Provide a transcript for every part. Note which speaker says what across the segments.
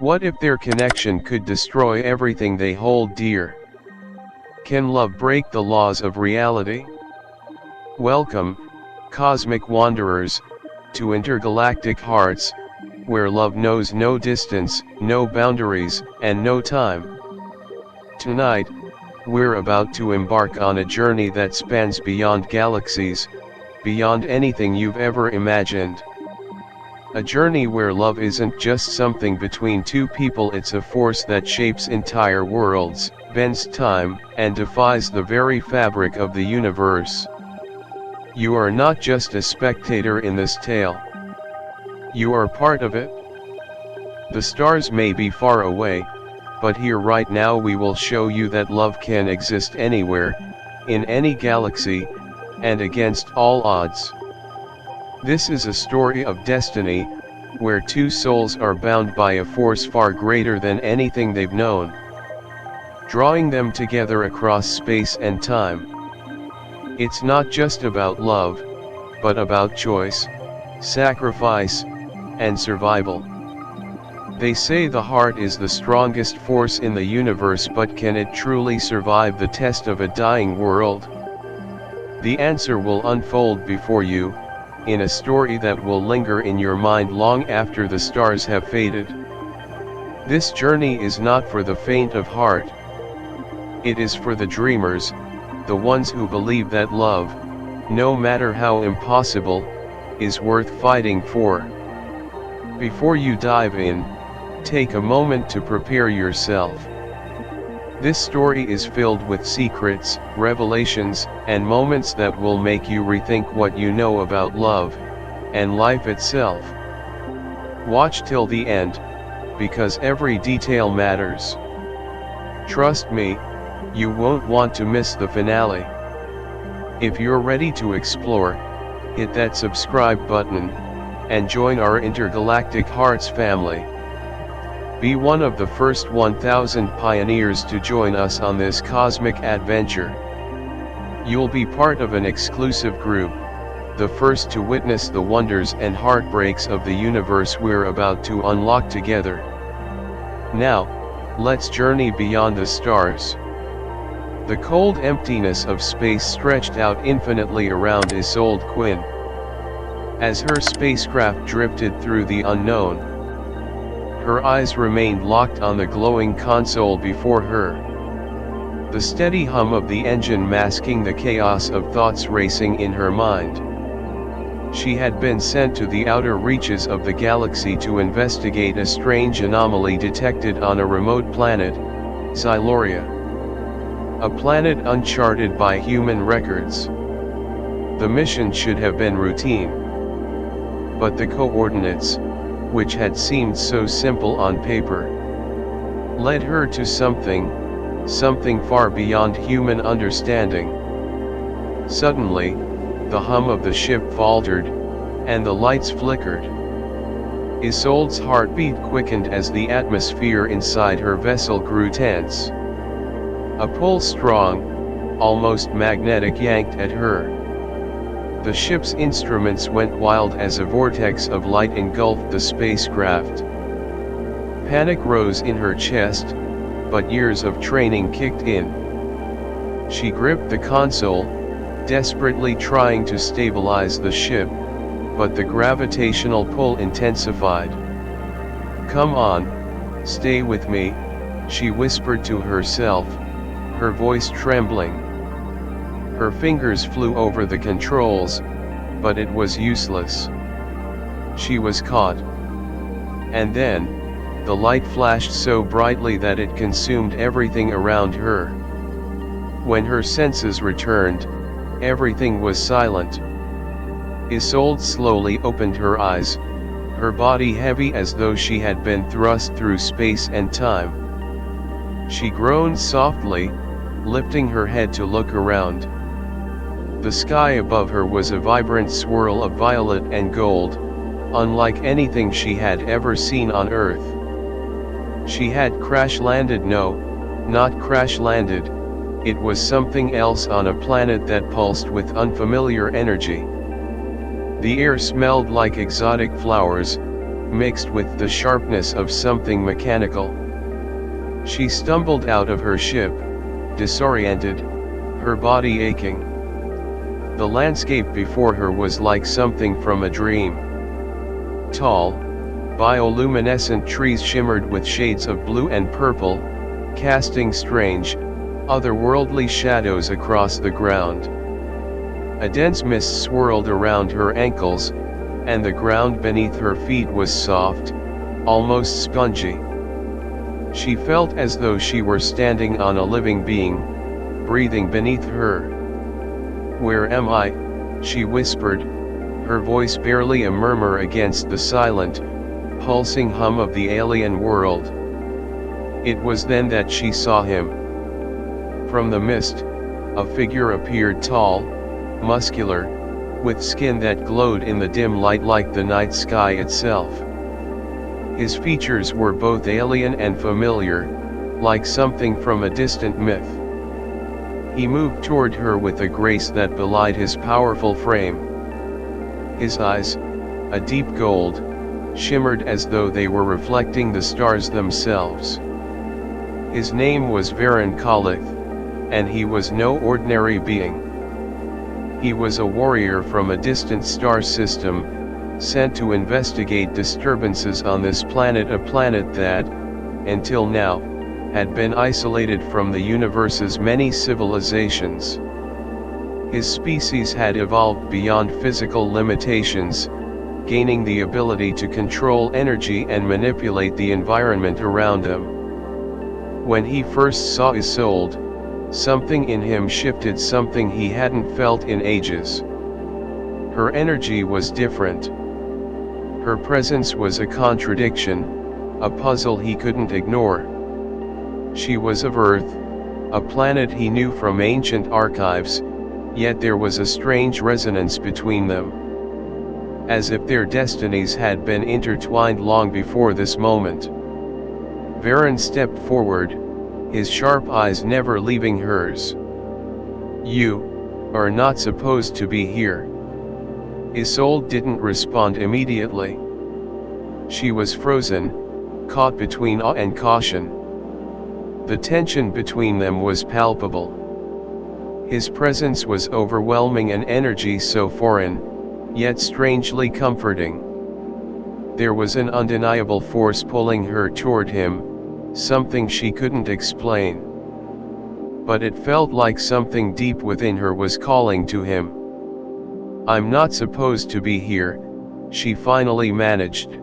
Speaker 1: What if their connection could destroy everything they hold dear? Can love break the laws of reality? Welcome, cosmic wanderers, to Intergalactic Hearts, where love knows no distance, no boundaries, and no time. Tonight, we're about to embark on a journey that spans beyond galaxies, beyond anything you've ever imagined. A journey where love isn't just something between two people, it's a force that shapes entire worlds, bends time, and defies the very fabric of the universe. You are not just a spectator in this tale. You are part of it. The stars may be far away, but here right now we will show you that love can exist anywhere, in any galaxy, and against all odds. This is a story of destiny, where two souls are bound by a force far greater than anything they've known, drawing them together across space and time. It's not just about love, but about choice, sacrifice, and survival. They say the heart is the strongest force in the universe, but can it truly survive the test of a dying world? The answer will unfold before you, in a story that will linger in your mind long after the stars have faded. This journey is not for the faint of heart. It is for the dreamers, the ones who believe that love, no matter how impossible, is worth fighting for. Before you dive in, take a moment to prepare yourself. This story is filled with secrets, revelations, and moments that will make you rethink what you know about love, and life itself. Watch till the end, because every detail matters. Trust me, you won't want to miss the finale. If you're ready to explore, hit that subscribe button, and join our Intergalactic Hearts family. Be one of the first 1,000 pioneers to join us on this cosmic adventure. You'll be part of an exclusive group, the first to witness the wonders and heartbreaks of the universe we're about to unlock together. Now, let's journey beyond the stars. The cold emptiness of space stretched out infinitely around Isolde Quinn. As her spacecraft drifted through the unknown, her eyes remained locked on the glowing console before her, the steady hum of the engine masking the chaos of thoughts racing in her mind. She had been sent to the outer reaches of the galaxy to investigate a strange anomaly detected on a remote planet, Xyloria. A planet uncharted by human records. The mission should have been routine. But the coordinates, which had seemed so simple on paper, led her to something far beyond human understanding. Suddenly, the hum of the ship faltered, and the lights flickered. Isolde's heartbeat quickened as the atmosphere inside her vessel grew tense. A pull strong, almost magnetic, yanked at her. The ship's instruments went wild as a vortex of light engulfed the spacecraft. Panic rose in her chest, but years of training kicked in. She gripped the console, desperately trying to stabilize the ship, but the gravitational pull intensified. "Come on, stay with me," she whispered to herself, her voice trembling. Her fingers flew over the controls, but it was useless. She was caught. And then, the light flashed so brightly that it consumed everything around her. When her senses returned, everything was silent. Isolde slowly opened her eyes, her body heavy as though she had been thrust through space and time. She groaned softly, lifting her head to look around. The sky above her was a vibrant swirl of violet and gold, unlike anything she had ever seen on Earth. She had crash-landed. No, not crash-landed, it was something else on a planet that pulsed with unfamiliar energy. The air smelled like exotic flowers, mixed with the sharpness of something mechanical. She stumbled out of her ship, disoriented, her body aching. The landscape before her was like something from a dream. Tall, bioluminescent trees shimmered with shades of blue and purple, casting strange, otherworldly shadows across the ground. A dense mist swirled around her ankles, and the ground beneath her feet was soft, almost spongy. She felt as though she were standing on a living being, breathing beneath her. "Where am I?" she whispered, her voice barely a murmur against the silent, pulsing hum of the alien world. It was then that she saw him. From the mist, a figure appeared, tall, muscular, with skin that glowed in the dim light like the night sky itself. His features were both alien and familiar, like something from a distant myth. He moved toward her with a grace that belied his powerful frame. His eyes, a deep gold, shimmered as though they were reflecting the stars themselves. His name was Varen Kalith, and he was no ordinary being. He was a warrior from a distant star system, sent to investigate disturbances on this planet, a planet that, until now, had been isolated from the universe's many civilizations. His species had evolved beyond physical limitations, gaining the ability to control energy and manipulate the environment around them. When he first saw Isolde, something in him shifted, something he hadn't felt in ages. Her energy was different. Her presence was a contradiction, a puzzle he couldn't ignore. She was of Earth, a planet he knew from ancient archives, yet there was a strange resonance between them. As if their destinies had been intertwined long before this moment. Varen stepped forward, his sharp eyes never leaving hers. "You are not supposed to be here." Isolde didn't respond immediately. She was frozen, caught between awe and caution. The tension between them was palpable. His presence was overwhelming, an energy so foreign, yet strangely comforting. There was an undeniable force pulling her toward him, something she couldn't explain. But it felt like something deep within her was calling to him. "I'm not supposed to be here," she finally managed,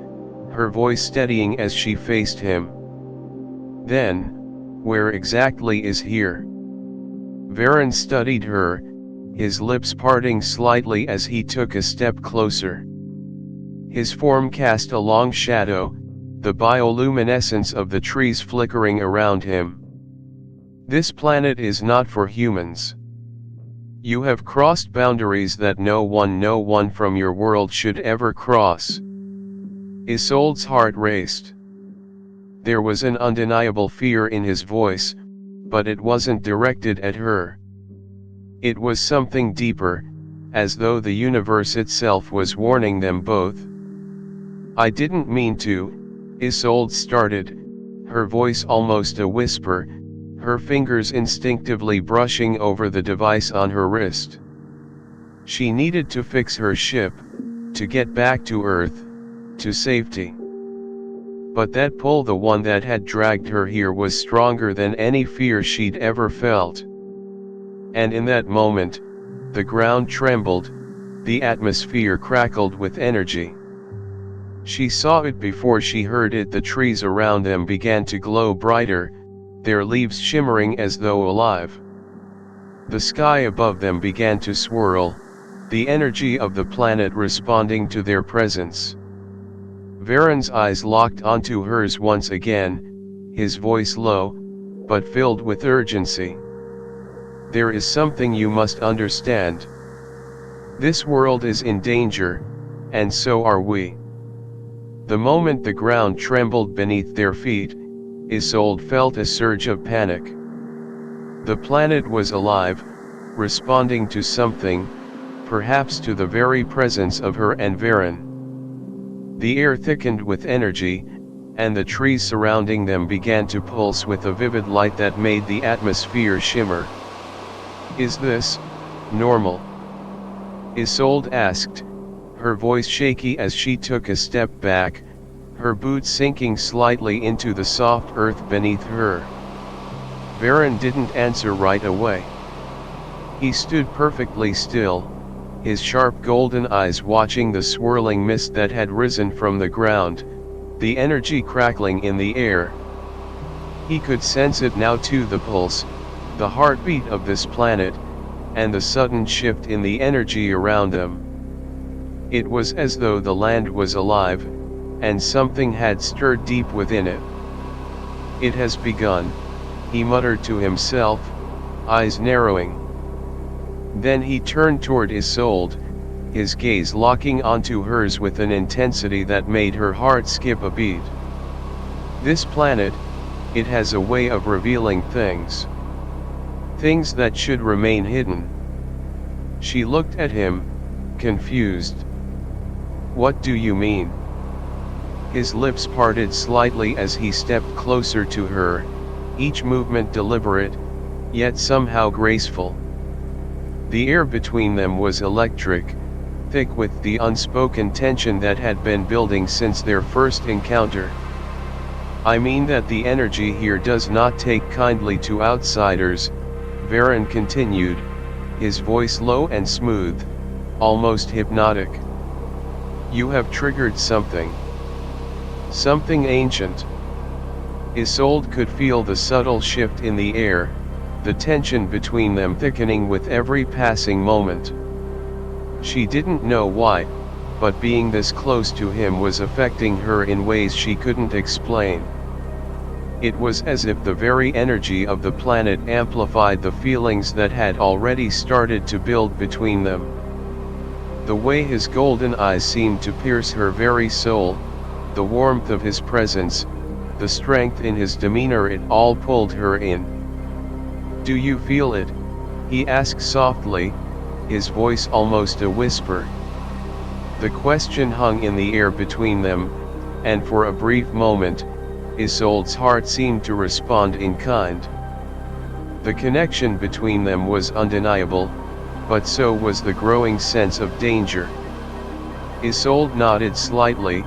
Speaker 1: her voice steadying as she faced him. "Then, where exactly is here?" Varen studied her, his lips parting slightly as he took a step closer. His form cast a long shadow, the bioluminescence of the trees flickering around him. "This planet is not for humans. You have crossed boundaries that no one from your world should ever cross." Isolde's heart raced. There was an undeniable fear in his voice, but it wasn't directed at her. It was something deeper, as though the universe itself was warning them both. "I didn't mean to," Isolde started, her voice almost a whisper, her fingers instinctively brushing over the device on her wrist. She needed to fix her ship, to get back to Earth, to safety. But that pull, the one that had dragged her here, was stronger than any fear she'd ever felt. And in that moment, the ground trembled, the atmosphere crackled with energy. She saw it before she heard it. The trees around them began to glow brighter, their leaves shimmering as though alive. The sky above them began to swirl, the energy of the planet responding to their presence. Varen's eyes locked onto hers once again, his voice low, but filled with urgency. "There is something you must understand. This world is in danger, and so are we." The moment the ground trembled beneath their feet, Isolde felt a surge of panic. The planet was alive, responding to something, perhaps to the very presence of her and Varen. The air thickened with energy, and the trees surrounding them began to pulse with a vivid light that made the atmosphere shimmer. "Is this normal?" Isolde asked, her voice shaky as she took a step back, her boots sinking slightly into the soft earth beneath her. Varen didn't answer right away. He stood perfectly still, his sharp golden eyes watching the swirling mist that had risen from the ground, the energy crackling in the air. He could sense it now too, the pulse, the heartbeat of this planet, and the sudden shift in the energy around them. It was as though the land was alive, and something had stirred deep within it. "It has begun," he muttered to himself, eyes narrowing. Then he turned toward Isolde, his gaze locking onto hers with an intensity that made her heart skip a beat. "This planet, it has a way of revealing things. Things that should remain hidden." She looked at him, confused. "What do you mean?" His lips parted slightly as he stepped closer to her, each movement deliberate, yet somehow graceful. The air between them was electric, thick with the unspoken tension that had been building since their first encounter. "I mean that the energy here does not take kindly to outsiders," Varen continued, his voice low and smooth, almost hypnotic. "You have triggered something. Something ancient." Isolde could feel the subtle shift in the air, the tension between them thickening with every passing moment. She didn't know why, but being this close to him was affecting her in ways she couldn't explain. It was as if the very energy of the planet amplified the feelings that had already started to build between them. The way his golden eyes seemed to pierce her very soul, the warmth of his presence, the strength in his demeanor, it all pulled her in. "Do you feel it?" he asked softly, his voice almost a whisper. The question hung in the air between them, and for a brief moment, Isolde's heart seemed to respond in kind. The connection between them was undeniable, but so was the growing sense of danger. Isolde nodded slightly,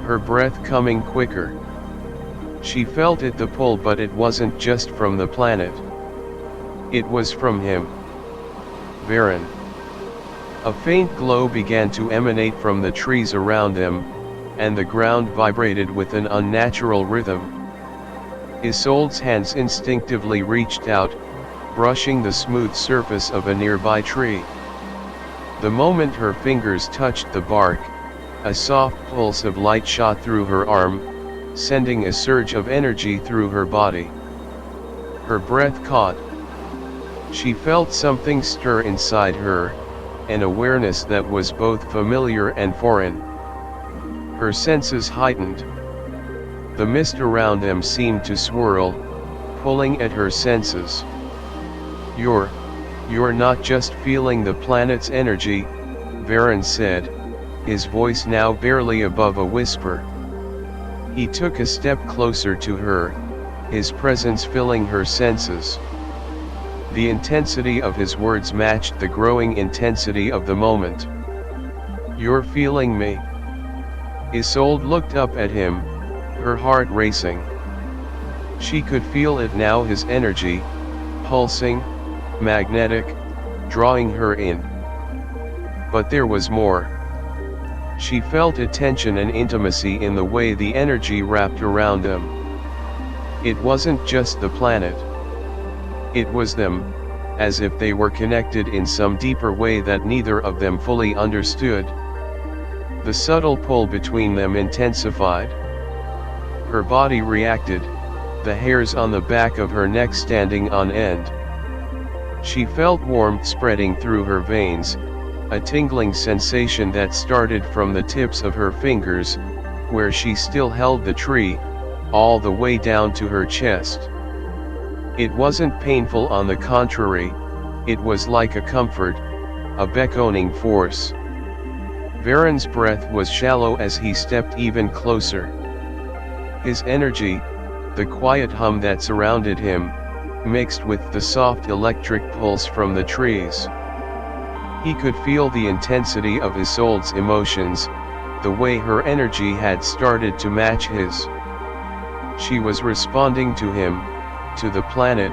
Speaker 1: her breath coming quicker. She felt it, the pull, but it wasn't just from the planet. It was from him. Varen. A faint glow began to emanate from the trees around them, and the ground vibrated with an unnatural rhythm. Isolde's hands instinctively reached out, brushing the smooth surface of a nearby tree. The moment her fingers touched the bark, a soft pulse of light shot through her arm, sending a surge of energy through her body. Her breath caught. She felt something stir inside her, an awareness that was both familiar and foreign. Her senses heightened. The mist around them seemed to swirl, pulling at her senses. You're not just feeling the planet's energy," Varen said, his voice now barely above a whisper. He took a step closer to her, his presence filling her senses. The intensity of his words matched the growing intensity of the moment. "You're feeling me?" Isolde looked up at him, her heart racing. She could feel it now, his energy, pulsing, magnetic, drawing her in. But there was more. She felt a tension and intimacy in the way the energy wrapped around them. It wasn't just the planet. It was them, as if they were connected in some deeper way that neither of them fully understood. The subtle pull between them intensified. Her body reacted, the hairs on the back of her neck standing on end. She felt warmth spreading through her veins, a tingling sensation that started from the tips of her fingers, where she still held the tree, all the way down to her chest. It wasn't painful, on the contrary, it was like a comfort, a beckoning force. Varen's breath was shallow as he stepped even closer. His energy, the quiet hum that surrounded him, mixed with the soft electric pulse from the trees. He could feel the intensity of Isolde's emotions, the way her energy had started to match his. She was responding to him, to the planet,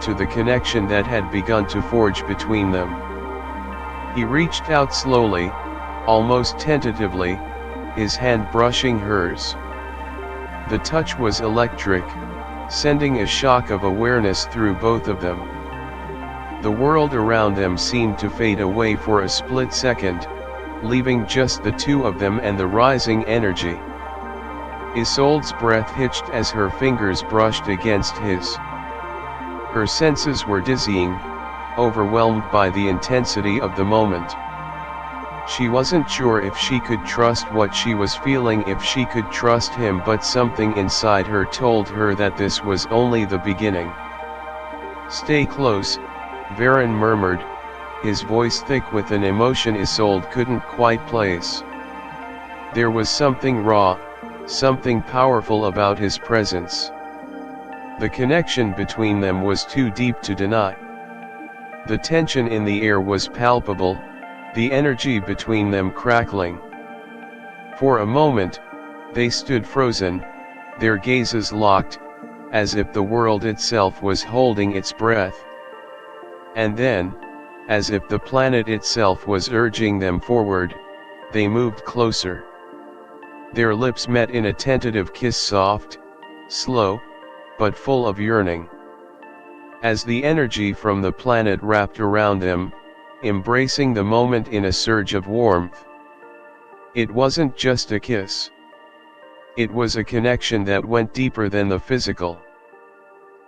Speaker 1: to the connection that had begun to forge between them. He reached out slowly, almost tentatively, his hand brushing hers. The touch was electric, sending a shock of awareness through both of them. The world around them seemed to fade away for a split second, leaving just the two of them and the rising energy. Isolde's breath hitched as her fingers brushed against his. Her senses were dizzying, overwhelmed by the intensity of the moment. She wasn't sure if she could trust what she was feeling, if she could trust him, but something inside her told her that this was only the beginning. "Stay close," Varen murmured, his voice thick with an emotion Isolde couldn't quite place. There was something raw, something powerful about his presence. The connection between them was too deep to deny. The tension in the air was palpable, the energy between them crackling. For a moment, they stood frozen, their gazes locked, as if the world itself was holding its breath. And then, as if the planet itself was urging them forward, they moved closer. Their lips met in a tentative kiss, soft, slow, but full of yearning. As the energy from the planet wrapped around them, embracing the moment in a surge of warmth. It wasn't just a kiss. It was a connection that went deeper than the physical.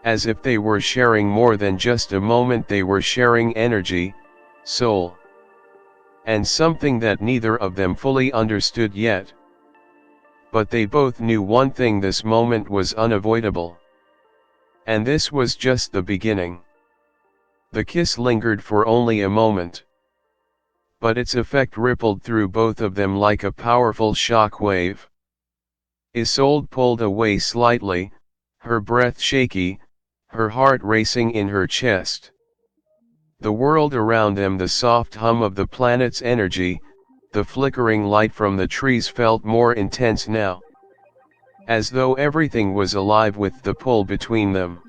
Speaker 1: As if they were sharing more than just a moment, they were sharing energy, soul. And something that neither of them fully understood yet. But they both knew one thing: this moment was unavoidable. And this was just the beginning. The kiss lingered for only a moment. But its effect rippled through both of them like a powerful shock wave. Isolde pulled away slightly, her breath shaky, her heart racing in her chest. The world around them, the soft hum of the planet's energy, the flickering light from the trees felt more intense now. As though everything was alive with the pull between them.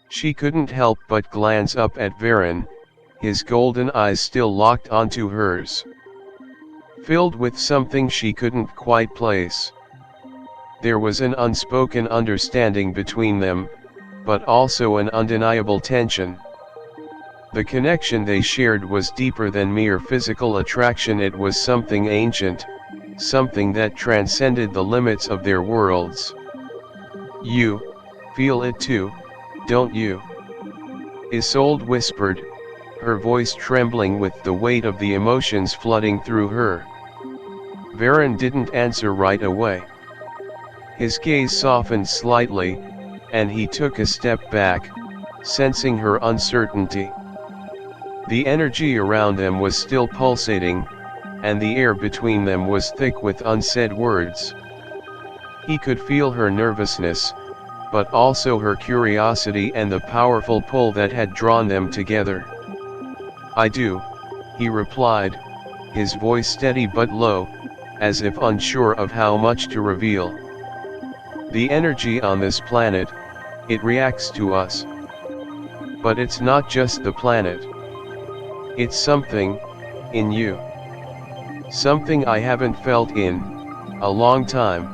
Speaker 1: She couldn't help but glance up at Varen, his golden eyes still locked onto hers. Filled with something she couldn't quite place. There was an unspoken understanding between them, but also an undeniable tension. The connection they shared was deeper than mere physical attraction. It was something ancient, something that transcended the limits of their worlds. "You feel it too, don't you?" Isolde whispered, her voice trembling with the weight of the emotions flooding through her. Varen didn't answer right away. His gaze softened slightly, and he took a step back, sensing her uncertainty. The energy around them was still pulsating, and the air between them was thick with unsaid words. He could feel her nervousness, but also her curiosity and the powerful pull that had drawn them together. "I do," he replied, his voice steady but low, as if unsure of how much to reveal. "The energy on this planet, it reacts to us. But it's not just the planet. It's something, in you. Something I haven't felt in a long time."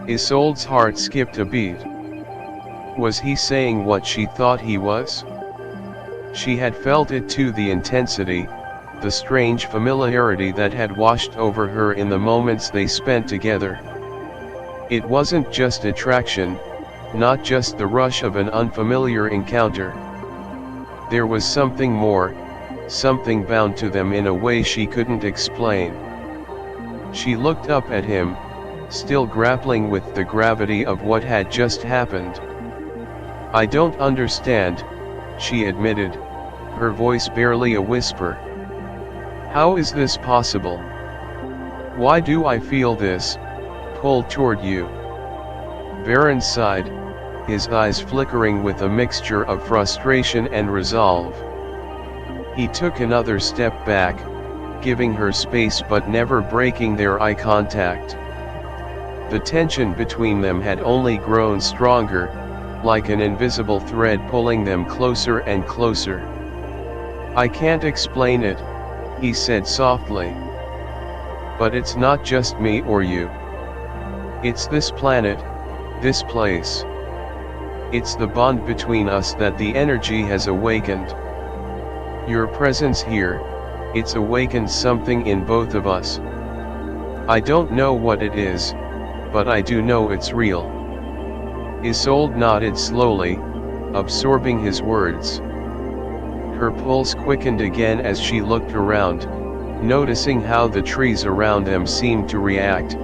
Speaker 1: Isolde's heart skipped a beat. Was he saying what she thought he was? She had felt it too, the intensity, the strange familiarity that had washed over her in the moments they spent together. It wasn't just attraction, not just the rush of an unfamiliar encounter. There was something more, something bound to them in a way she couldn't explain. She looked up at him, still grappling with the gravity of what had just happened. "I don't understand," she admitted, her voice barely a whisper. "How is this possible?" Why do I feel this pull toward you? Varen sighed, his eyes flickering with a mixture of frustration and resolve. He took another step back, giving her space but never breaking their eye contact. The tension between them had only grown stronger, like an invisible thread pulling them closer and closer. I can't explain it, he said softly. But it's not just me or you. It's this planet, this place. It's the bond between us that the energy has awakened. Your presence here, it's awakened something in both of us. I don't know what it is, but I do know it's real. Isolde nodded slowly, absorbing his words. Her pulse quickened again as she looked around, noticing how the trees around them seemed to react,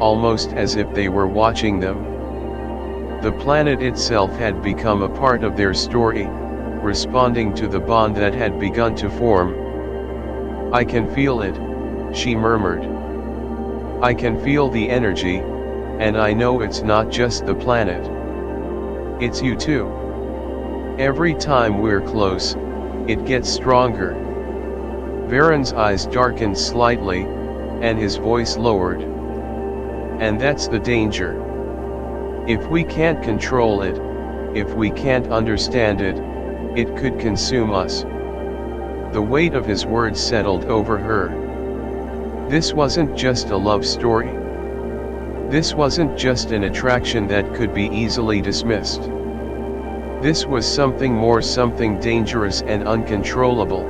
Speaker 1: almost as if they were watching them. The planet itself had become a part of their story, responding to the bond that had begun to form. I can feel it, she murmured. I can feel the energy, and I know it's not just the planet. It's you too. Every time we're close, it gets stronger. Varen's eyes darkened slightly, and his voice lowered. And that's the danger. If we can't control it, if we can't understand it, it could consume us. The weight of his words settled over her. This wasn't just a love story. This wasn't just an attraction that could be easily dismissed. This was something more, something dangerous and uncontrollable.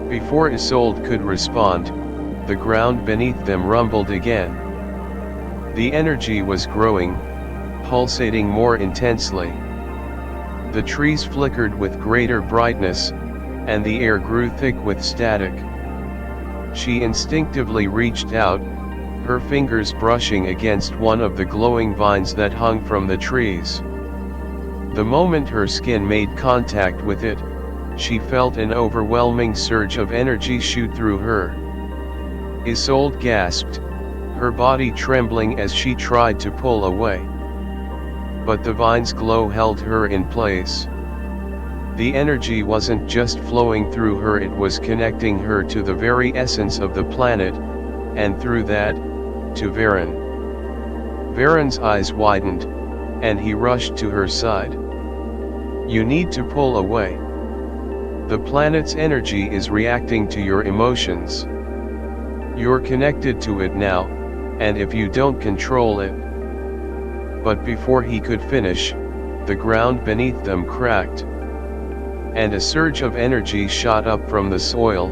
Speaker 1: Before Isolde could respond, the ground beneath them rumbled again. The energy was growing, pulsating more intensely. The trees flickered with greater brightness, and the air grew thick with static. She instinctively reached out, her fingers brushing against one of the glowing vines that hung from the trees. The moment her skin made contact with it, she felt an overwhelming surge of energy shoot through her. Isolde gasped, her body trembling as she tried to pull away. But the vine's glow held her in place. The energy wasn't just flowing through her, it was connecting her to the very essence of the planet, and through that, to Varen. Varen's eyes widened, and he rushed to her side. You need to pull away. The planet's energy is reacting to your emotions. You're connected to it now, and if you don't control it. But before he could finish, the ground beneath them cracked. And a surge of energy shot up from the soil,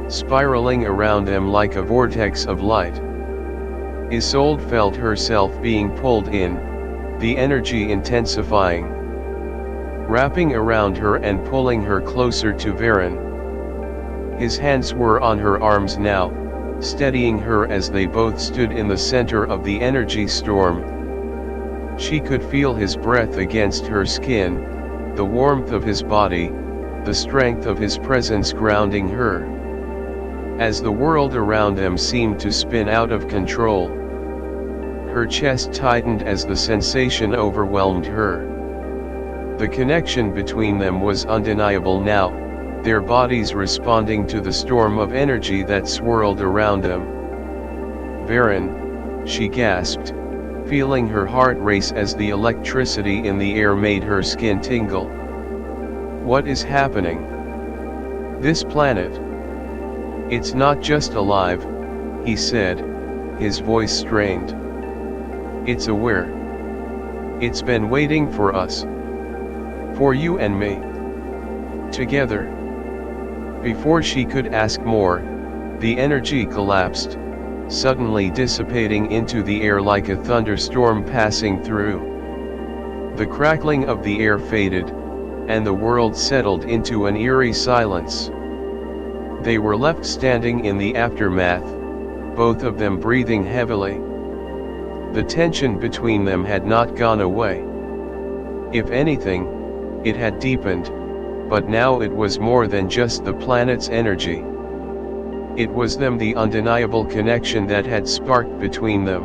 Speaker 1: spiraling around them like a vortex of light. Isolde felt herself being pulled in, the energy intensifying, wrapping around her and pulling her closer to Varen. His hands were on her arms now, steadying her as they both stood in the center of the energy storm. She could feel his breath against her skin, the warmth of his body, the strength of his presence grounding her. As the world around them seemed to spin out of control, her chest tightened as the sensation overwhelmed her. The connection between them was undeniable now, their bodies responding to the storm of energy that swirled around them. Varen, she gasped, feeling her heart race as the electricity in the air made her skin tingle. What is happening? This planet. It's not just alive, he said, his voice strained. It's aware. It's been waiting for us. For you and me. Together. Before she could ask more, the energy collapsed, suddenly dissipating into the air like a thunderstorm passing through. The crackling of the air faded, and the world settled into an eerie silence. They were left standing in the aftermath, both of them breathing heavily. The tension between them had not gone away. If anything, it had deepened, but now it was more than just the planet's energy. It was the undeniable connection that had sparked between them.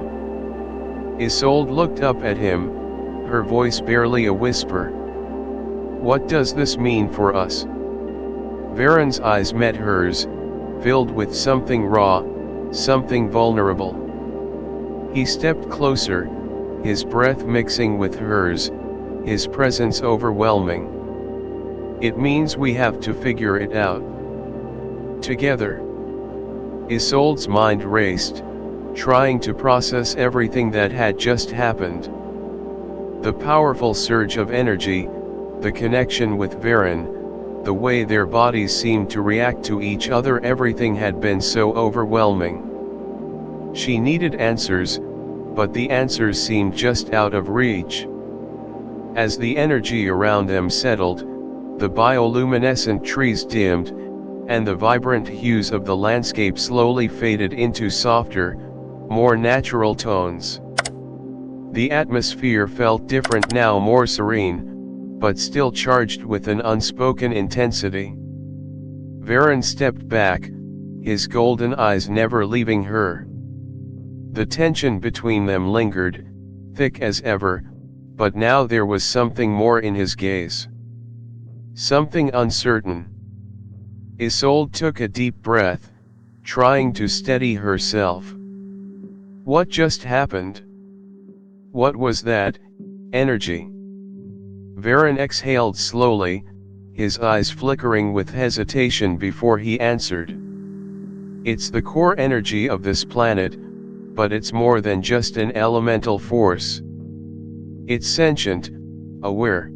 Speaker 1: Isolde looked up at him, her voice barely a whisper. "What does this mean for us?" Varen's eyes met hers, filled with something raw, something vulnerable. He stepped closer, his breath mixing with hers, his presence overwhelming. "It means we have to figure it out. Together." Isolde's mind raced, trying to process everything that had just happened. The powerful surge of energy, the connection with Varen, the way their bodies seemed to react to each other, everything had been so overwhelming. She needed answers, but the answers seemed just out of reach. As the energy around them settled, the bioluminescent trees dimmed, and the vibrant hues of the landscape slowly faded into softer, more natural tones. The atmosphere felt different now, more serene, but still charged with an unspoken intensity. Varen stepped back, his golden eyes never leaving her. The tension between them lingered, thick as ever, but now there was something more in his gaze. Something uncertain. Isolde took a deep breath, trying to steady herself. What just happened? What was that energy? Varen exhaled slowly, his eyes flickering with hesitation before he answered. It's the core energy of this planet, but it's more than just an elemental force. It's sentient, aware.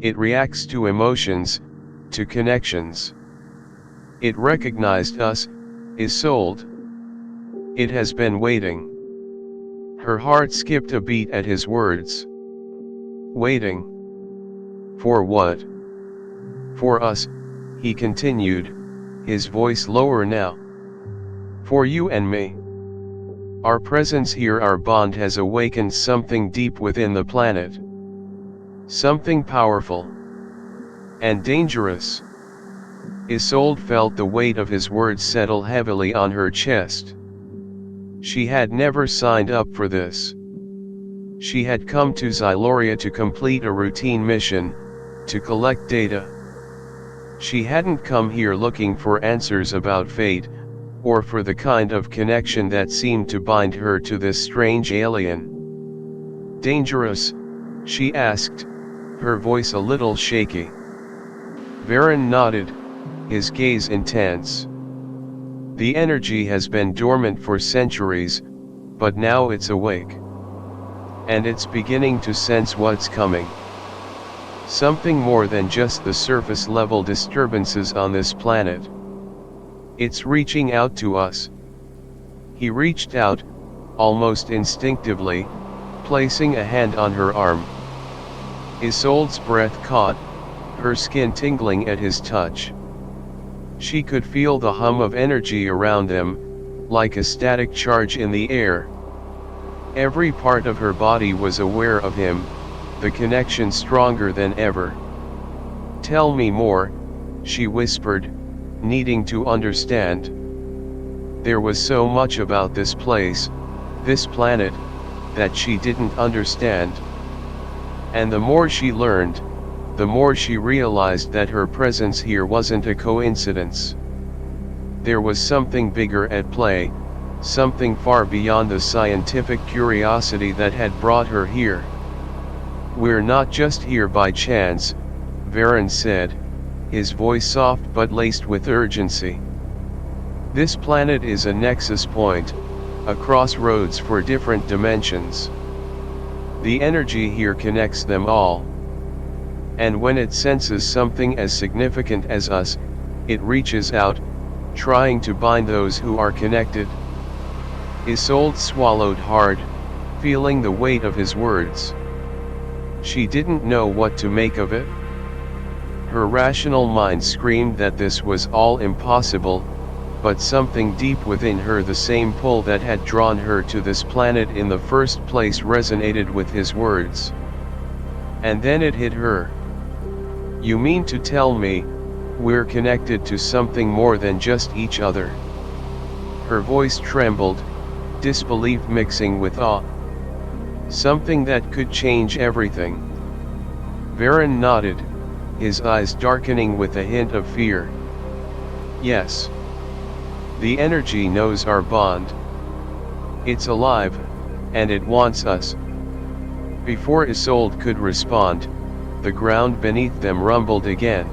Speaker 1: It reacts to emotions, to connections. It recognized us, Isolde. It has been waiting. Her heart skipped a beat at his words. Waiting. For what? For us, he continued, his voice lower now. For you and me. Our presence here, our bond has awakened something deep within the planet. Something powerful. And dangerous. Isolde felt the weight of his words settle heavily on her chest. She had never signed up for this. She had come to Xyloria to complete a routine mission, to collect data. She hadn't come here looking for answers about fate, or for the kind of connection that seemed to bind her to this strange alien. Dangerous? She asked, her voice a little shaky. Varen nodded, his gaze intense. The energy has been dormant for centuries, but now it's awake. And it's beginning to sense what's coming. Something more than just the surface level disturbances on this planet. It's reaching out to us. He reached out, almost instinctively, placing a hand on her arm. Isolde's breath caught, her skin tingling at his touch. She could feel the hum of energy around them, like a static charge in the air. Every part of her body was aware of him, the connection stronger than ever. Tell me more, she whispered, needing to understand. There was so much about this place, this planet, that she didn't understand. And the more she learned, the more she realized that her presence here wasn't a coincidence. There was something bigger at play, something far beyond the scientific curiosity that had brought her here. We're not just here by chance, Varen said, his voice soft but laced with urgency. This planet is a nexus point, a crossroads for different dimensions. The energy here connects them all. And when it senses something as significant as us, it reaches out, trying to bind those who are connected. Isolde swallowed hard, feeling the weight of his words. She didn't know what to make of it. Her rational mind screamed that this was all impossible, but something deep within her, the same pull that had drawn her to this planet in the first place, resonated with his words. And then it hit her. You mean to tell me, we're connected to something more than just each other? Her voice trembled, disbelief mixing with awe. Something that could change everything. Varen nodded, his eyes darkening with a hint of fear. Yes. The energy knows our bond. It's alive, and it wants us. Before Isolde could respond, the ground beneath them rumbled again.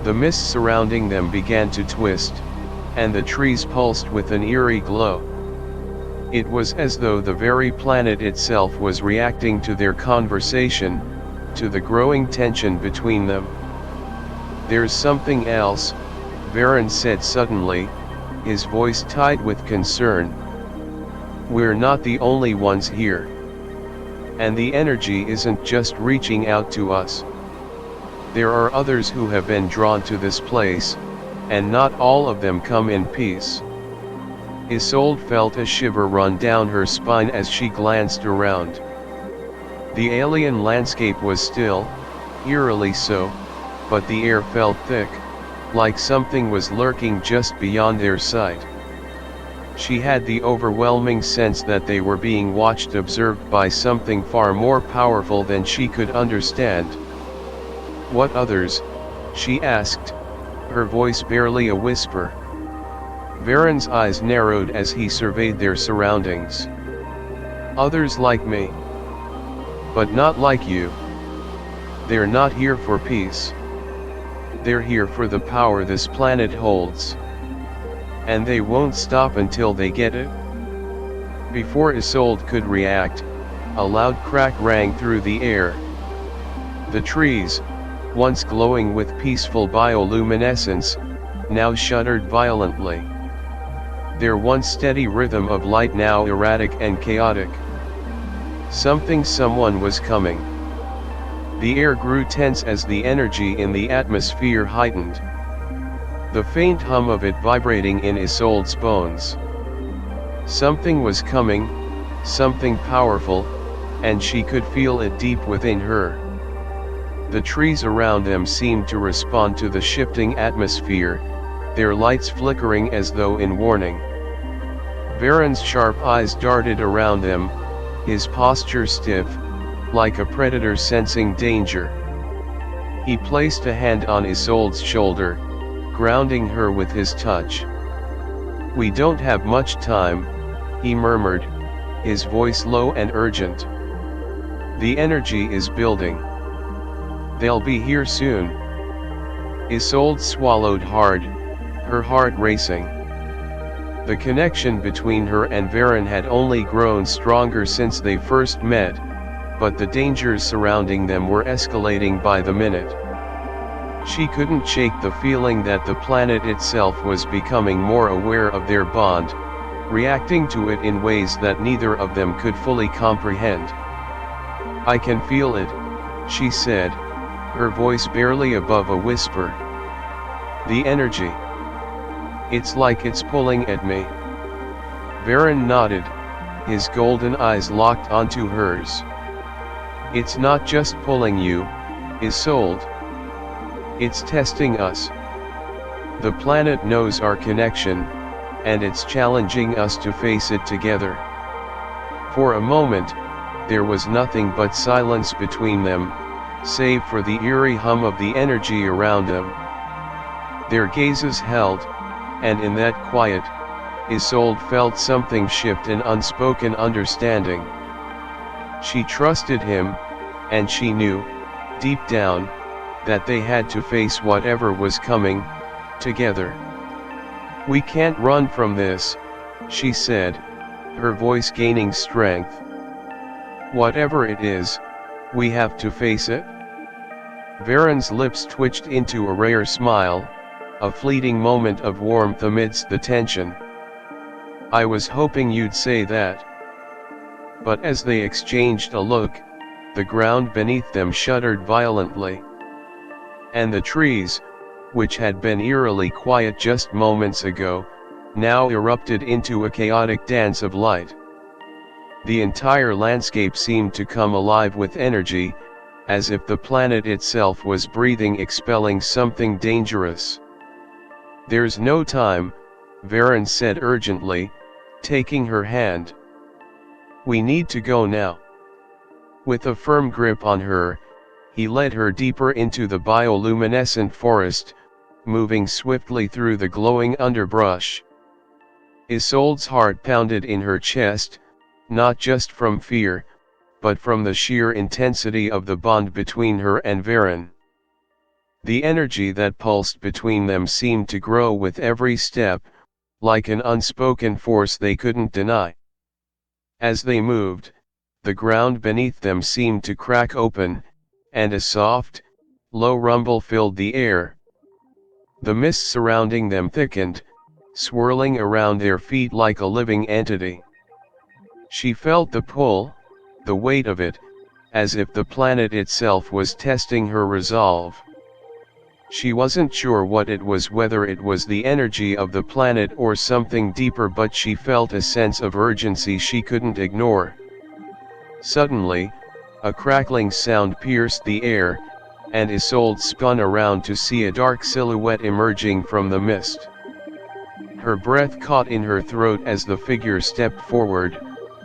Speaker 1: The mist surrounding them began to twist, and the trees pulsed with an eerie glow. It was as though the very planet itself was reacting to their conversation, to the growing tension between them. "There's something else," Varen said suddenly, his voice tight with concern. "We're not the only ones here. And the energy isn't just reaching out to us. There are others who have been drawn to this place, and not all of them come in peace." Isolde felt a shiver run down her spine as she glanced around. The alien landscape was still, eerily so, but the air felt thick, like something was lurking just beyond their sight. She had the overwhelming sense that they were being watched, observed by something far more powerful than she could understand. "What others?" she asked, her voice barely a whisper. Varen's eyes narrowed as he surveyed their surroundings. "Others like me. But not like you. They're not here for peace. They're here for the power this planet holds. And they won't stop until they get it." Before Isolde could react, a loud crack rang through the air. The trees, once glowing with peaceful bioluminescence, now shuddered violently. Their once steady rhythm of light now erratic and chaotic. Someone was coming. The air grew tense as the energy in the atmosphere heightened. The faint hum of it vibrating in Isolde's bones. Something was coming, something powerful, and she could feel it deep within her. The trees around them seemed to respond to the shifting atmosphere, their lights flickering as though in warning. Varen's sharp eyes darted around them, his posture stiff, like a predator sensing danger. He placed a hand on Isolde's shoulder, grounding her with his touch. "We don't have much time," he murmured, his voice low and urgent. "The energy is building. They'll be here soon." Isolde swallowed hard, her heart racing. The connection between her and Varen had only grown stronger since they first met, but the dangers surrounding them were escalating by the minute. She couldn't shake the feeling that the planet itself was becoming more aware of their bond, reacting to it in ways that neither of them could fully comprehend. "I can feel it," she said, her voice barely above a whisper. "The energy. It's like it's pulling at me." Varen nodded, his golden eyes locked onto hers. "It's not just pulling you, Isolde. It's testing us. The planet knows our connection, and it's challenging us to face it together." For a moment, there was nothing but silence between them, save for the eerie hum of the energy around them. Their gazes held, and in that quiet, Isolde felt something shift in unspoken understanding. She trusted him, and she knew, deep down, that they had to face whatever was coming, together. "We can't run from this," she said, her voice gaining strength. "Whatever it is, we have to face it." Varen's lips twitched into a rare smile, a fleeting moment of warmth amidst the tension. "I was hoping you'd say that." But as they exchanged a look, the ground beneath them shuddered violently. And the trees, which had been eerily quiet just moments ago, now erupted into a chaotic dance of light. The entire landscape seemed to come alive with energy, as if the planet itself was breathing, expelling something dangerous. "There's no time," Varen said urgently, taking her hand. We need to go now. With a firm grip on her, he led her deeper into the bioluminescent forest, moving swiftly through the glowing underbrush. Isolde's heart pounded in her chest, not just from fear, but from the sheer intensity of the bond between her and Varen. The energy that pulsed between them seemed to grow with every step, like an unspoken force they couldn't deny. As they moved, the ground beneath them seemed to crack open, and a soft, low rumble filled the air. The mist surrounding them thickened, swirling around their feet like a living entity. She felt the pull, the weight of it, as if the planet itself was testing her resolve. She wasn't sure what it was, whether it was the energy of the planet or something deeper, but she felt a sense of urgency she couldn't ignore. Suddenly, a crackling sound pierced the air, and Isolde spun around to see a dark silhouette emerging from the mist. Her breath caught in her throat as the figure stepped forward,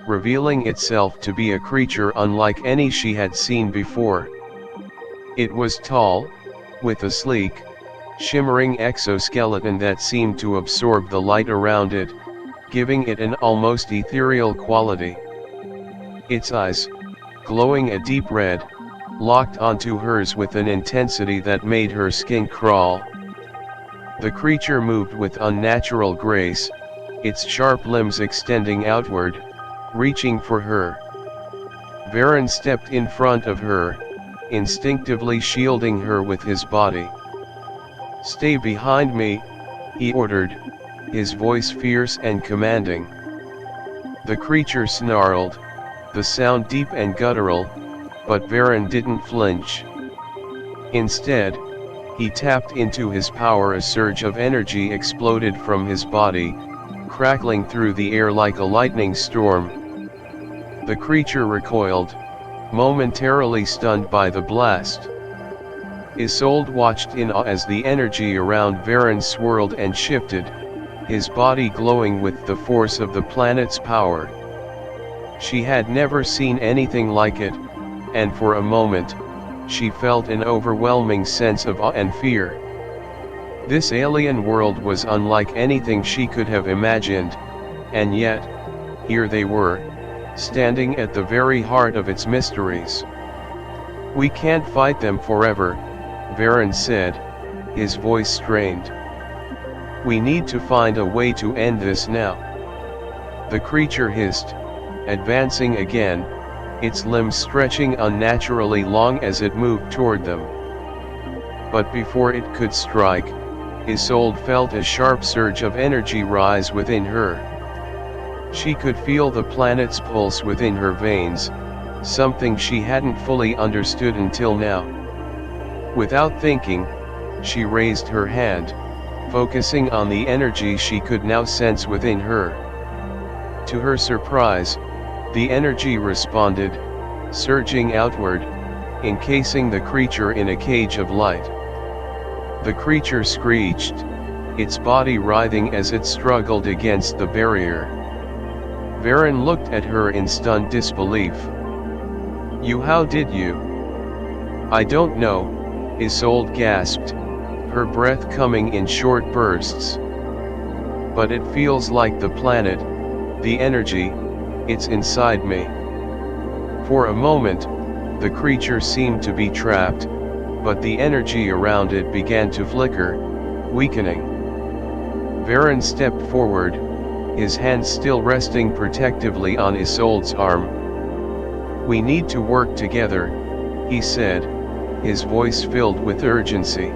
Speaker 1: revealing itself to be a creature unlike any she had seen before. It was tall, with a sleek, shimmering exoskeleton that seemed to absorb the light around it, giving it an almost ethereal quality. Its eyes, glowing a deep red, locked onto hers with an intensity that made her skin crawl. The creature moved with unnatural grace, its sharp limbs extending outward, reaching for her. Varen stepped in front of her, instinctively shielding her with his body. "Stay behind me," he ordered, his voice fierce and commanding. The creature snarled, the sound deep and guttural, but Varen didn't flinch. Instead, he tapped into his power. A surge of energy exploded from his body, crackling through the air like a lightning storm. The creature recoiled, momentarily stunned by the blast. Isolde watched in awe as the energy around Varen swirled and shifted, his body glowing with the force of the planet's power. She had never seen anything like it, and for a moment, she felt an overwhelming sense of awe and fear. This alien world was unlike anything she could have imagined, and yet, here they were, standing at the very heart of its mysteries. "We can't fight them forever," Varen said, his voice strained. "We need to find a way to end this now." The creature hissed, advancing again, its limbs stretching unnaturally long as it moved toward them. But before it could strike, Isolde felt a sharp surge of energy rise within her. She could feel the planet's pulse within her veins, something she hadn't fully understood until now. Without thinking, she raised her hand, focusing on the energy she could now sense within her. To her surprise, the energy responded, surging outward, encasing the creature in a cage of light. The creature screeched, its body writhing as it struggled against the barrier. Varen looked at her in stunned disbelief. How did you?" "I don't know," Isolde gasped, her breath coming in short bursts. "But it feels like the planet, the energy, it's inside me." For a moment, the creature seemed to be trapped, but the energy around it began to flicker, weakening. Varen stepped forward, his hand still resting protectively on Isolde's arm. "We need to work together," he said, his voice filled with urgency.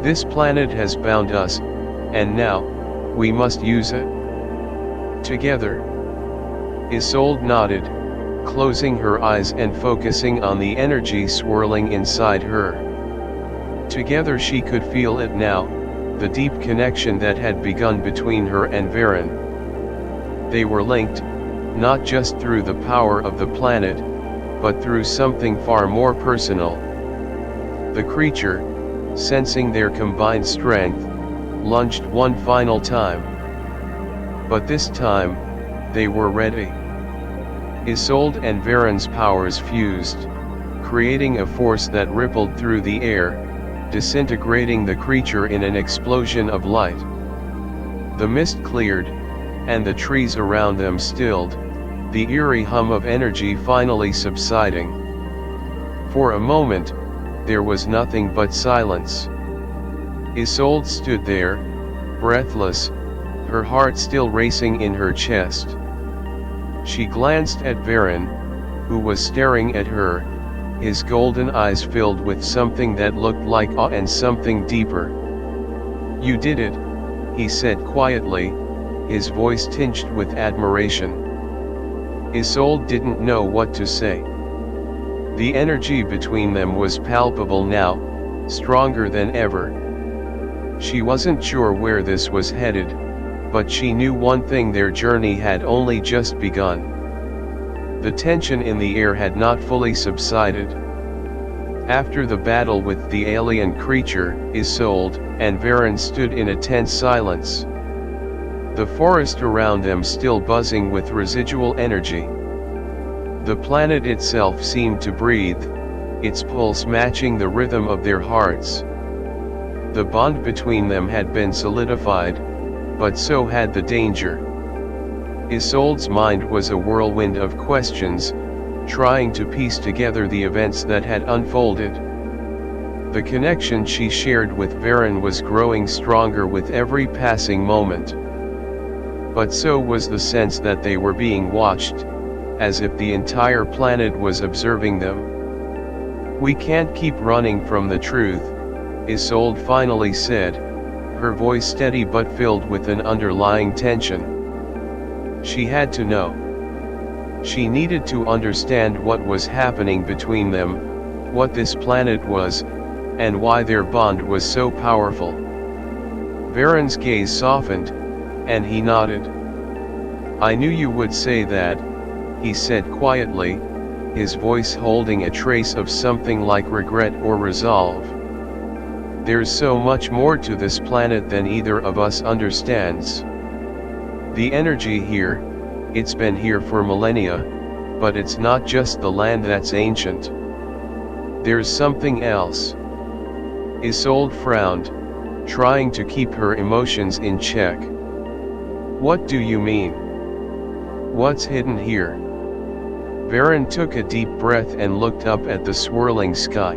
Speaker 1: "This planet has bound us, and now, we must use it. Together." Isolde nodded, closing her eyes and focusing on the energy swirling inside her. Together she could feel it now, the deep connection that had begun between her and Varen. They were linked, not just through the power of the planet, but through something far more personal. The creature, sensing their combined strength, lunged one final time. But this time, they were ready. Isolde and Varen's powers fused, creating a force that rippled through the air, disintegrating the creature in an explosion of light. The mist cleared, and the trees around them stilled, the eerie hum of energy finally subsiding. For a moment, there was nothing but silence. Isolde stood there, breathless, her heart still racing in her chest. She glanced at Varen, who was staring at her, his golden eyes filled with something that looked like awe and something deeper. "You did it," he said quietly, his voice tinged with admiration. Isolde didn't know what to say. The energy between them was palpable now, stronger than ever. She wasn't sure where this was headed, but she knew one thing: their journey had only just begun. The tension in the air had not fully subsided. After the battle with the alien creature, Isolde and Varen stood in a tense silence. The forest around them still buzzing with residual energy. The planet itself seemed to breathe, its pulse matching the rhythm of their hearts. The bond between them had been solidified, but so had the danger. Isolde's mind was a whirlwind of questions, trying to piece together the events that had unfolded. The connection she shared with Varen was growing stronger with every passing moment. But so was the sense that they were being watched, as if the entire planet was observing them. "We can't keep running from the truth," Isolde finally said, her voice steady but filled with an underlying tension. She had to know. She needed to understand what was happening between them, what this planet was, and why their bond was so powerful. Varen's gaze softened, and he nodded. "I knew you would say that," he said quietly, his voice holding a trace of something like regret or resolve. "There's so much more to this planet than either of us understands. The energy here, it's been here for millennia, but it's not just the land that's ancient. There's something else." Isolde frowned, trying to keep her emotions in check. "What do you mean? What's hidden here?" Varen took a deep breath and looked up at the swirling sky.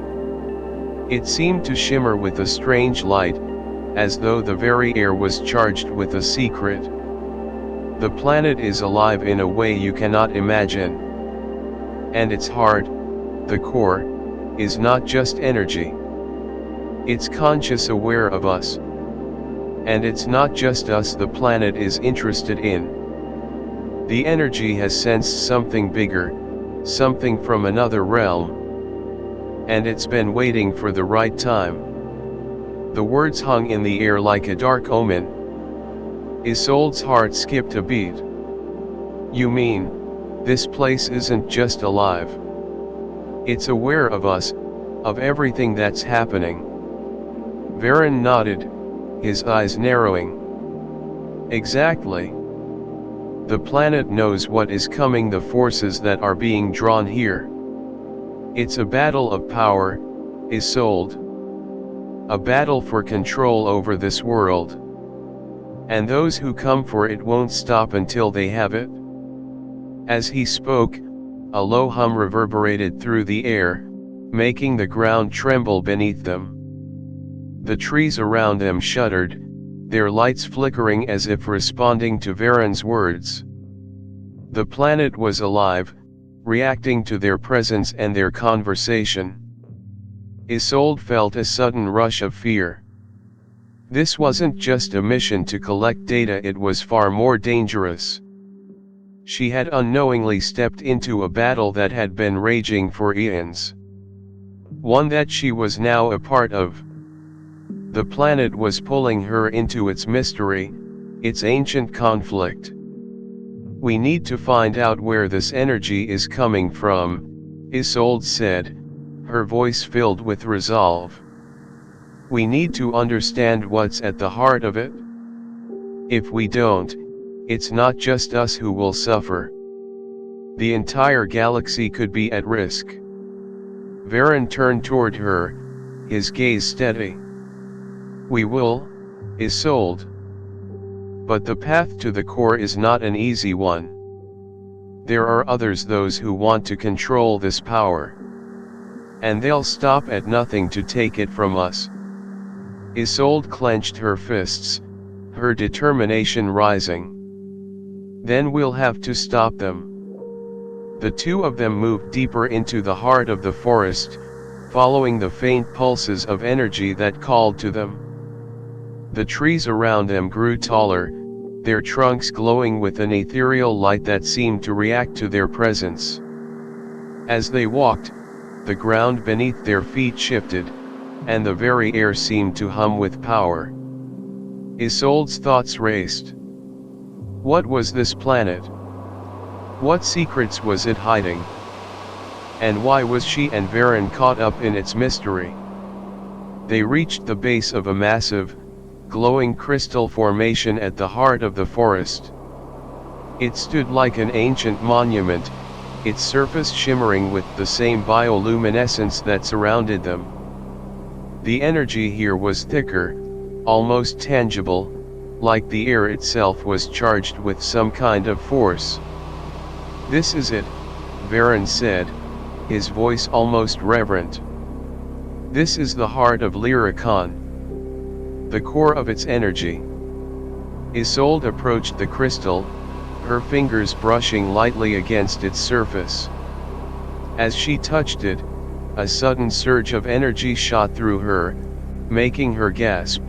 Speaker 1: It seemed to shimmer with a strange light, as though the very air was charged with a secret. "The planet is alive in a way you cannot imagine. And its heart, the core, is not just energy. It's conscious, aware of us. And it's not just us the planet is interested in. The energy has sensed something bigger, something from another realm. And it's been waiting for the right time." The words hung in the air like a dark omen. Isolde's heart skipped a beat. "You mean, this place isn't just alive? It's aware of us, of everything that's happening?" Varen nodded, his eyes narrowing. "Exactly. The planet knows what is coming, the forces that are being drawn here. It's a battle of power, Isolde. A battle for control over this world. And those who come for it won't stop until they have it." As he spoke, a low hum reverberated through the air, making the ground tremble beneath them. The trees around them shuddered, their lights flickering as if responding to Varen's words. The planet was alive, reacting to their presence and their conversation. Isolde felt a sudden rush of fear. This wasn't just a mission to collect data, it was far more dangerous. She had unknowingly stepped into a battle that had been raging for eons. One that she was now a part of. The planet was pulling her into its mystery, its ancient conflict. "We need to find out where this energy is coming from," Isolde said, her voice filled with resolve. We need to understand what's at the heart of it. If we don't, it's not just us who will suffer. The entire galaxy could be at risk. Varen turned toward her, his gaze steady. We will, Isolde. But the path to the core is not an easy one. There are others, those who want to control this power. And they'll stop at nothing to take it from us. Isolde clenched her fists, her determination rising. Then we'll have to stop them. The two of them moved deeper into the heart of the forest, following the faint pulses of energy that called to them. The trees around them grew taller, their trunks glowing with an ethereal light that seemed to react to their presence. As they walked, the ground beneath their feet shifted, and the very air seemed to hum with power. Isolde's thoughts raced. What was this planet? What secrets was it hiding? And why was she and Varen caught up in its mystery? They reached the base of a massive, glowing crystal formation at the heart of the forest. It stood like an ancient monument, its surface shimmering with the same bioluminescence that surrounded them. The energy here was thicker, almost tangible, like the air itself was charged with some kind of force. This is it, Varen said, his voice almost reverent. This is the heart of Lyricon. The core of its energy. Isolde approached the crystal, her fingers brushing lightly against its surface. As she touched it, a sudden surge of energy shot through her, making her gasp.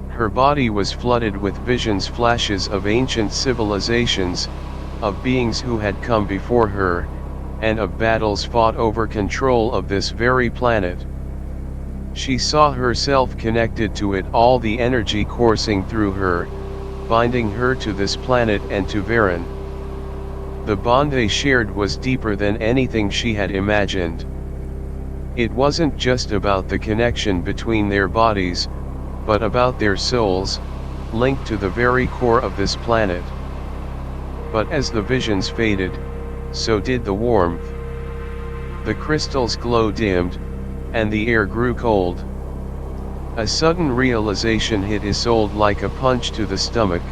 Speaker 1: Her body was flooded with visions, flashes of ancient civilizations, of beings who had come before her, and of battles fought over control of this very planet. She saw herself connected to it, all the energy coursing through her, binding her to this planet and to Varen. The bond they shared was deeper than anything she had imagined. It wasn't just about the connection between their bodies, but about their souls, linked to the very core of this planet. But as the visions faded, so did the warmth. The crystal's glow dimmed, and the air grew cold. A sudden realization hit Isolde like a punch to the stomach.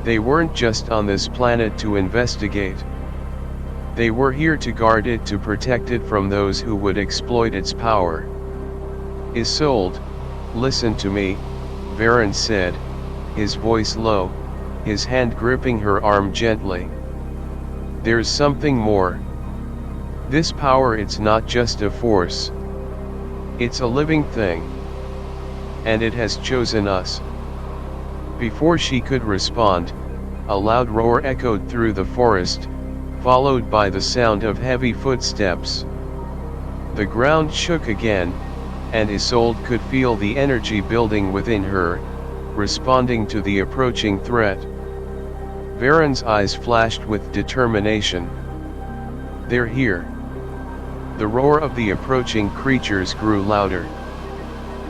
Speaker 1: They weren't just on this planet to investigate. They were here to guard it, to protect it from those who would exploit its power. Isolde, listen to me, Varen said, his voice low, his hand gripping her arm gently. There's something more. This power, it's not just a force. It's a living thing. And it has chosen us. Before she could respond, a loud roar echoed through the forest, followed by the sound of heavy footsteps. The ground shook again, and Isolde could feel the energy building within her, responding to the approaching threat. Varen's eyes flashed with determination. They're here. The roar of the approaching creatures grew louder,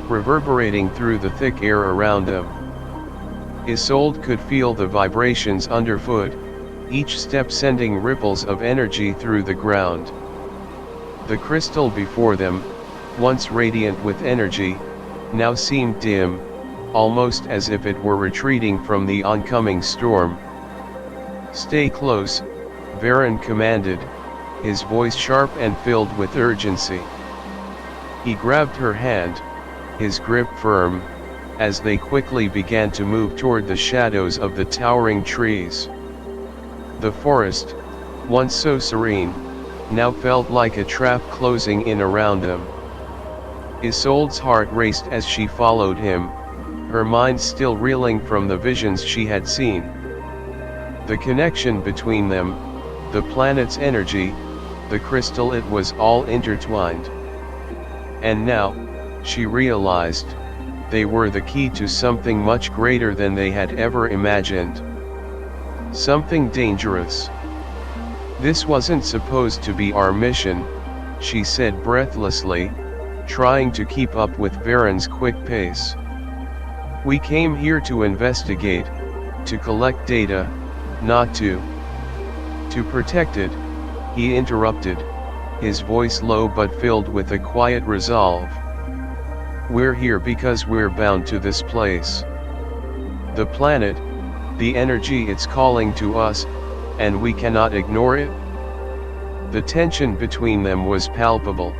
Speaker 1: reverberating through the thick air around them. Isolde could feel the vibrations underfoot, each step sending ripples of energy through the ground. The crystal before them, once radiant with energy, now seemed dim, almost as if it were retreating from the oncoming storm. Stay close, Varen commanded, his voice sharp and filled with urgency. He grabbed her hand, his grip firm, as they quickly began to move toward the shadows of the towering trees. The forest, once so serene, now felt like a trap closing in around them. Isolde's heart raced as she followed him, her mind still reeling from the visions she had seen. The connection between them, the planet's energy, the crystal, it was all intertwined. And now, she realized, they were the key to something much greater than they had ever imagined. Something dangerous. This wasn't supposed to be our mission, she said breathlessly, trying to keep up with Varen's quick pace. "We came here to investigate, to collect data, not to protect it," he interrupted, his voice low but filled with a quiet resolve. "We're here because we're bound to this place. The planet, the energy it's calling to us, and we cannot ignore it." The tension between them was palpable.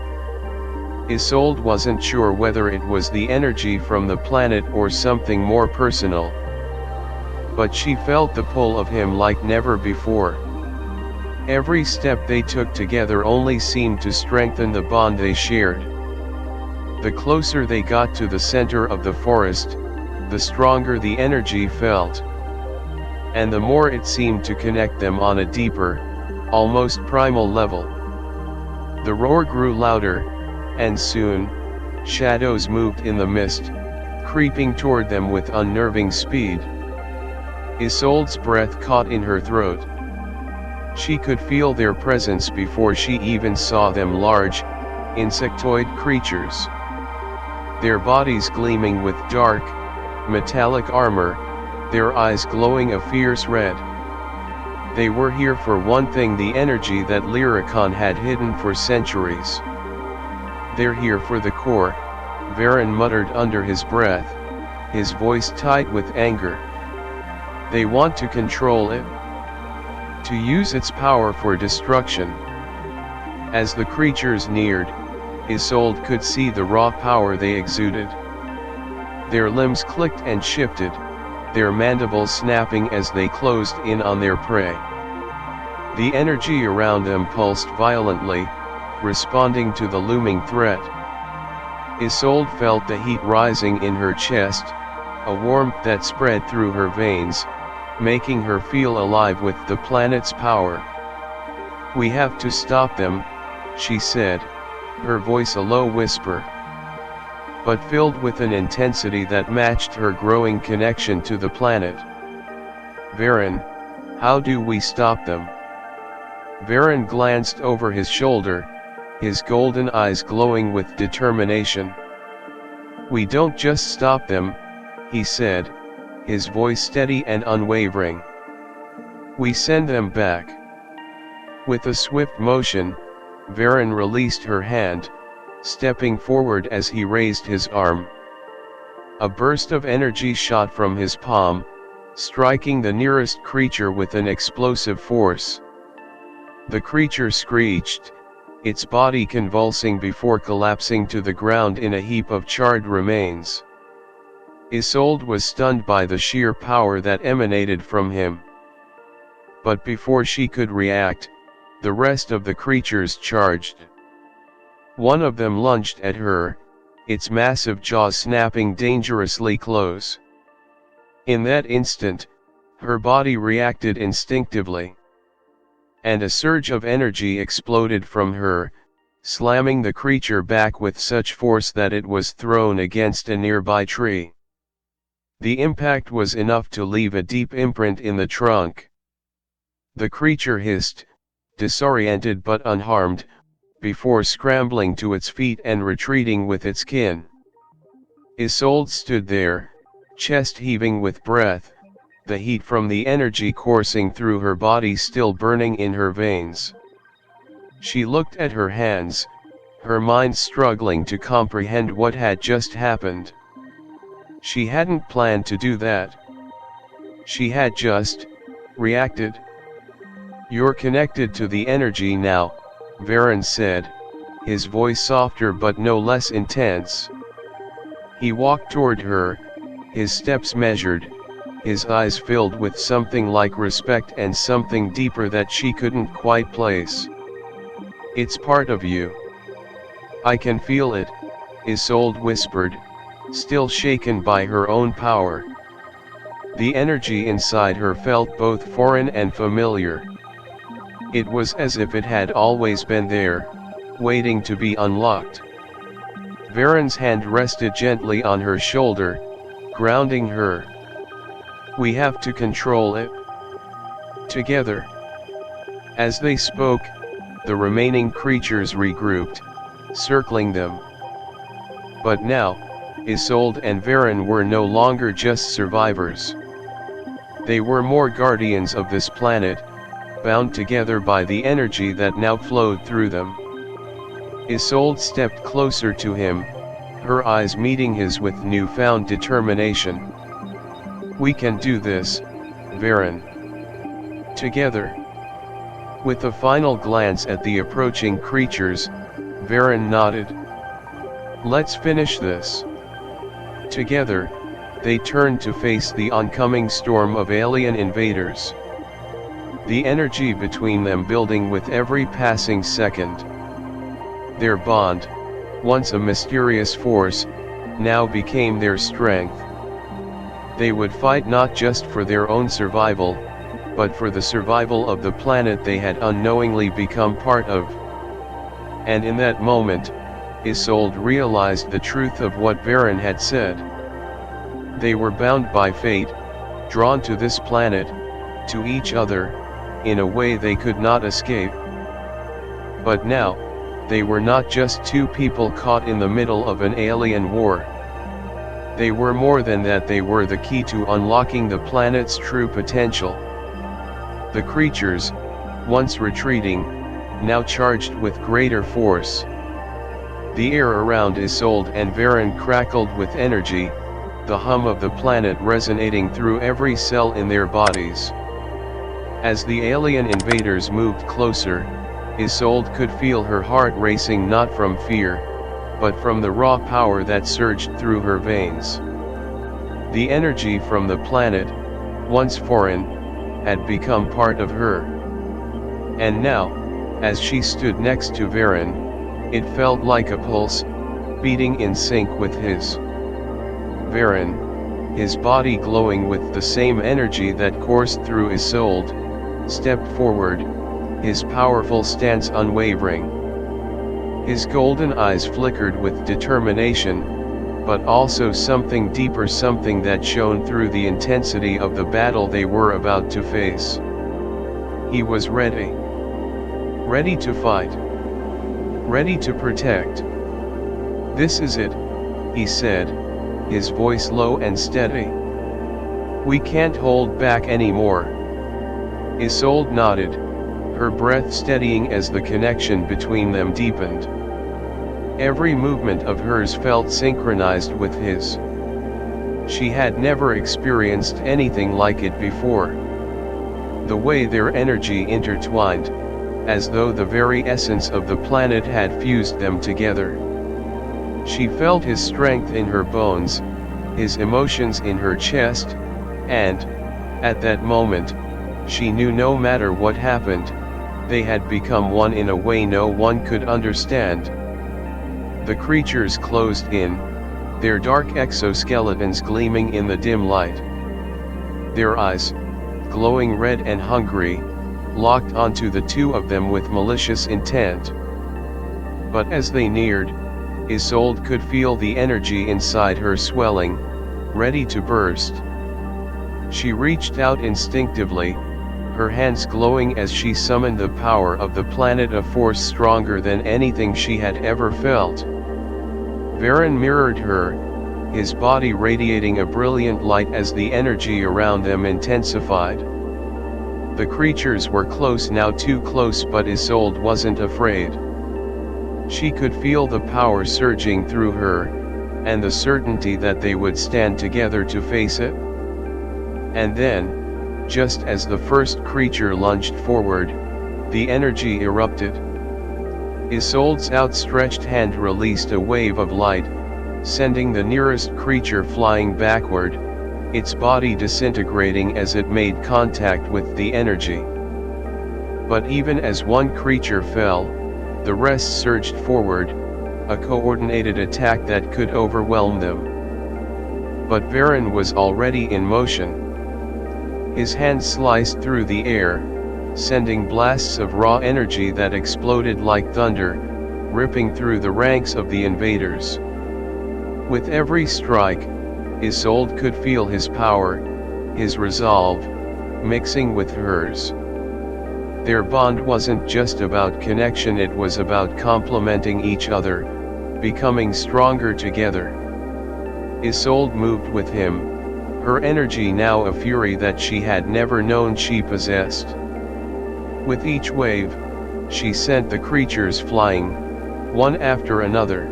Speaker 1: Isolde wasn't sure whether it was the energy from the planet or something more personal. But she felt the pull of him like never before. Every step they took together only seemed to strengthen the bond they shared. The closer they got to the center of the forest, the stronger the energy felt. And the more it seemed to connect them on a deeper, almost primal level. The roar grew louder, and soon, shadows moved in the mist, creeping toward them with unnerving speed. Isolde's breath caught in her throat. She could feel their presence before she even saw them, large, insectoid creatures. Their bodies gleaming with dark, metallic armor, their eyes glowing a fierce red. They were here for one thing, the energy that Lyricon had hidden for centuries. "They're here for the core," Varen muttered under his breath, his voice tight with anger. "They want to control it, to use its power for destruction." As the creatures neared, Isolde could see the raw power they exuded. Their limbs clicked and shifted, their mandibles snapping as they closed in on their prey. The energy around them pulsed violently, responding to the looming threat. Isolde felt the heat rising in her chest, a warmth that spread through her veins, making her feel alive with the planet's power. "We have to stop them," she said, her voice a low whisper, but filled with an intensity that matched her growing connection to the planet. "Varen, how do we stop them?" Varen glanced over his shoulder, his golden eyes glowing with determination. "We don't just stop them," he said, his voice steady and unwavering. "We send them back." With a swift motion, Varen released her hand, stepping forward as he raised his arm. A burst of energy shot from his palm, striking the nearest creature with an explosive force. The creature screeched, its body convulsing before collapsing to the ground in a heap of charred remains. Isolde was stunned by the sheer power that emanated from him. But before she could react, the rest of the creatures charged. One of them lunged at her, its massive jaws snapping dangerously close. In that instant, her body reacted instinctively. And a surge of energy exploded from her, slamming the creature back with such force that it was thrown against a nearby tree. The impact was enough to leave a deep imprint in the trunk. The creature hissed, disoriented but unharmed, before scrambling to its feet and retreating with its kin. Isolde stood there, chest heaving with breath, the heat from the energy coursing through her body still burning in her veins. She looked at her hands, her mind struggling to comprehend what had just happened. She hadn't planned to do that. She had just reacted. "You're connected to the energy now," Varen said, his voice softer but no less intense. He walked toward her, his steps measured, his eyes filled with something like respect and something deeper that she couldn't quite place. "It's part of you. I can feel it," Isolde whispered, still shaken by her own power. The energy inside her felt both foreign and familiar. It was as if it had always been there, waiting to be unlocked. Varen's hand rested gently on her shoulder, grounding her. "We have to control it. Together." As they spoke, the remaining creatures regrouped, circling them. But now, Isolde and Varen were no longer just survivors. They were more guardians of this planet, bound together by the energy that now flowed through them. Isolde stepped closer to him, her eyes meeting his with newfound determination. "We can do this, Varen. Together." With a final glance at the approaching creatures, Varen nodded. "Let's finish this." Together, they turned to face the oncoming storm of alien invaders. The energy between them building with every passing second. Their bond, once a mysterious force, now became their strength. They would fight not just for their own survival, but for the survival of the planet they had unknowingly become part of. And in that moment, Isolde realized the truth of what Varen had said. They were bound by fate, drawn to this planet, to each other, in a way they could not escape. But now, they were not just two people caught in the middle of an alien war. They were more than that. They were the key to unlocking the planet's true potential. The creatures, once retreating, now charged with greater force. The air around Isolde and Varen crackled with energy, the hum of the planet resonating through every cell in their bodies. As the alien invaders moved closer, Isolde could feel her heart racing not from fear, but from the raw power that surged through her veins. The energy from the planet, once foreign, had become part of her. And now, as she stood next to Varen, it felt like a pulse, beating in sync with his. Varen, his body glowing with the same energy that coursed through Isolde, stepped forward, his powerful stance unwavering. His golden eyes flickered with determination, but also something deeper, something that shone through the intensity of the battle they were about to face. He was ready. Ready to fight. Ready to protect. "This is it," he said, his voice low and steady. "We can't hold back anymore." Isolde nodded, her breath steadying as the connection between them deepened. Every movement of hers felt synchronized with his. She had never experienced anything like it before. The way their energy intertwined, as though the very essence of the planet had fused them together. She felt his strength in her bones, his emotions in her chest, and, at that moment, she knew no matter what happened, they had become one in a way no one could understand. The creatures closed in, their dark exoskeletons gleaming in the dim light. Their eyes, glowing red and hungry, locked onto the two of them with malicious intent. But as they neared, Isolde could feel the energy inside her swelling, ready to burst. She reached out instinctively, her hands glowing as she summoned the power of the planet, a force stronger than anything she had ever felt. Varen mirrored her, his body radiating a brilliant light as the energy around them intensified. The creatures were close now, too close, but Isolde wasn't afraid. She could feel the power surging through her, and the certainty that they would stand together to face it. And then, just as the first creature lunged forward, the energy erupted. Isolde's outstretched hand released a wave of light, sending the nearest creature flying backward, its body disintegrating as it made contact with the energy. But even as one creature fell, the rest surged forward, a coordinated attack that could overwhelm them. But Varen was already in motion. His hand sliced through the air, sending blasts of raw energy that exploded like thunder, ripping through the ranks of the invaders. With every strike, Isolde could feel his power, his resolve, mixing with hers. Their bond wasn't just about connection, it was about complementing each other, becoming stronger together. Isolde moved with him, her energy now a fury that she had never known she possessed. With each wave, she sent the creatures flying, one after another.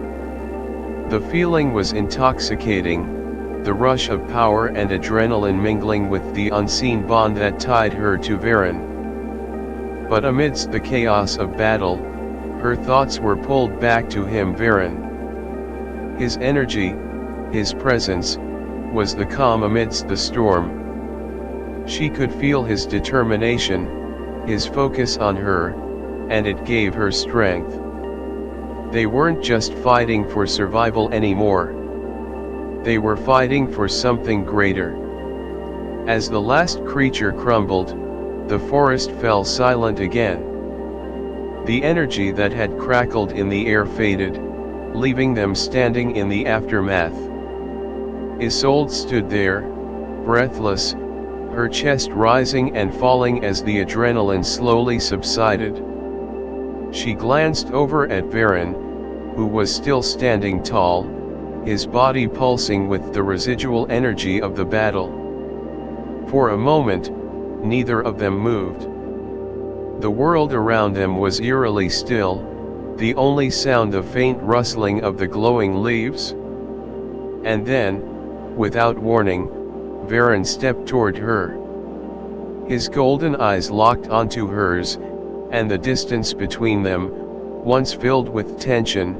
Speaker 1: The feeling was intoxicating, the rush of power and adrenaline mingling with the unseen bond that tied her to Varen. But amidst the chaos of battle, her thoughts were pulled back to him, Varen. His energy, his presence, was the calm amidst the storm. She could feel his determination, his focus on her, and it gave her strength. They weren't just fighting for survival anymore. They were fighting for something greater. As the last creature crumbled, the forest fell silent again. The energy that had crackled in the air faded, leaving them standing in the aftermath. Isolde stood there, breathless, her chest rising and falling as the adrenaline slowly subsided. She glanced over at Varen, who was still standing tall, his body pulsing with the residual energy of the battle. For a moment, neither of them moved. The world around them was eerily still, the only sound the faint rustling of the glowing leaves. And then, without warning, Varen stepped toward her. His golden eyes locked onto hers, and the distance between them, once filled with tension,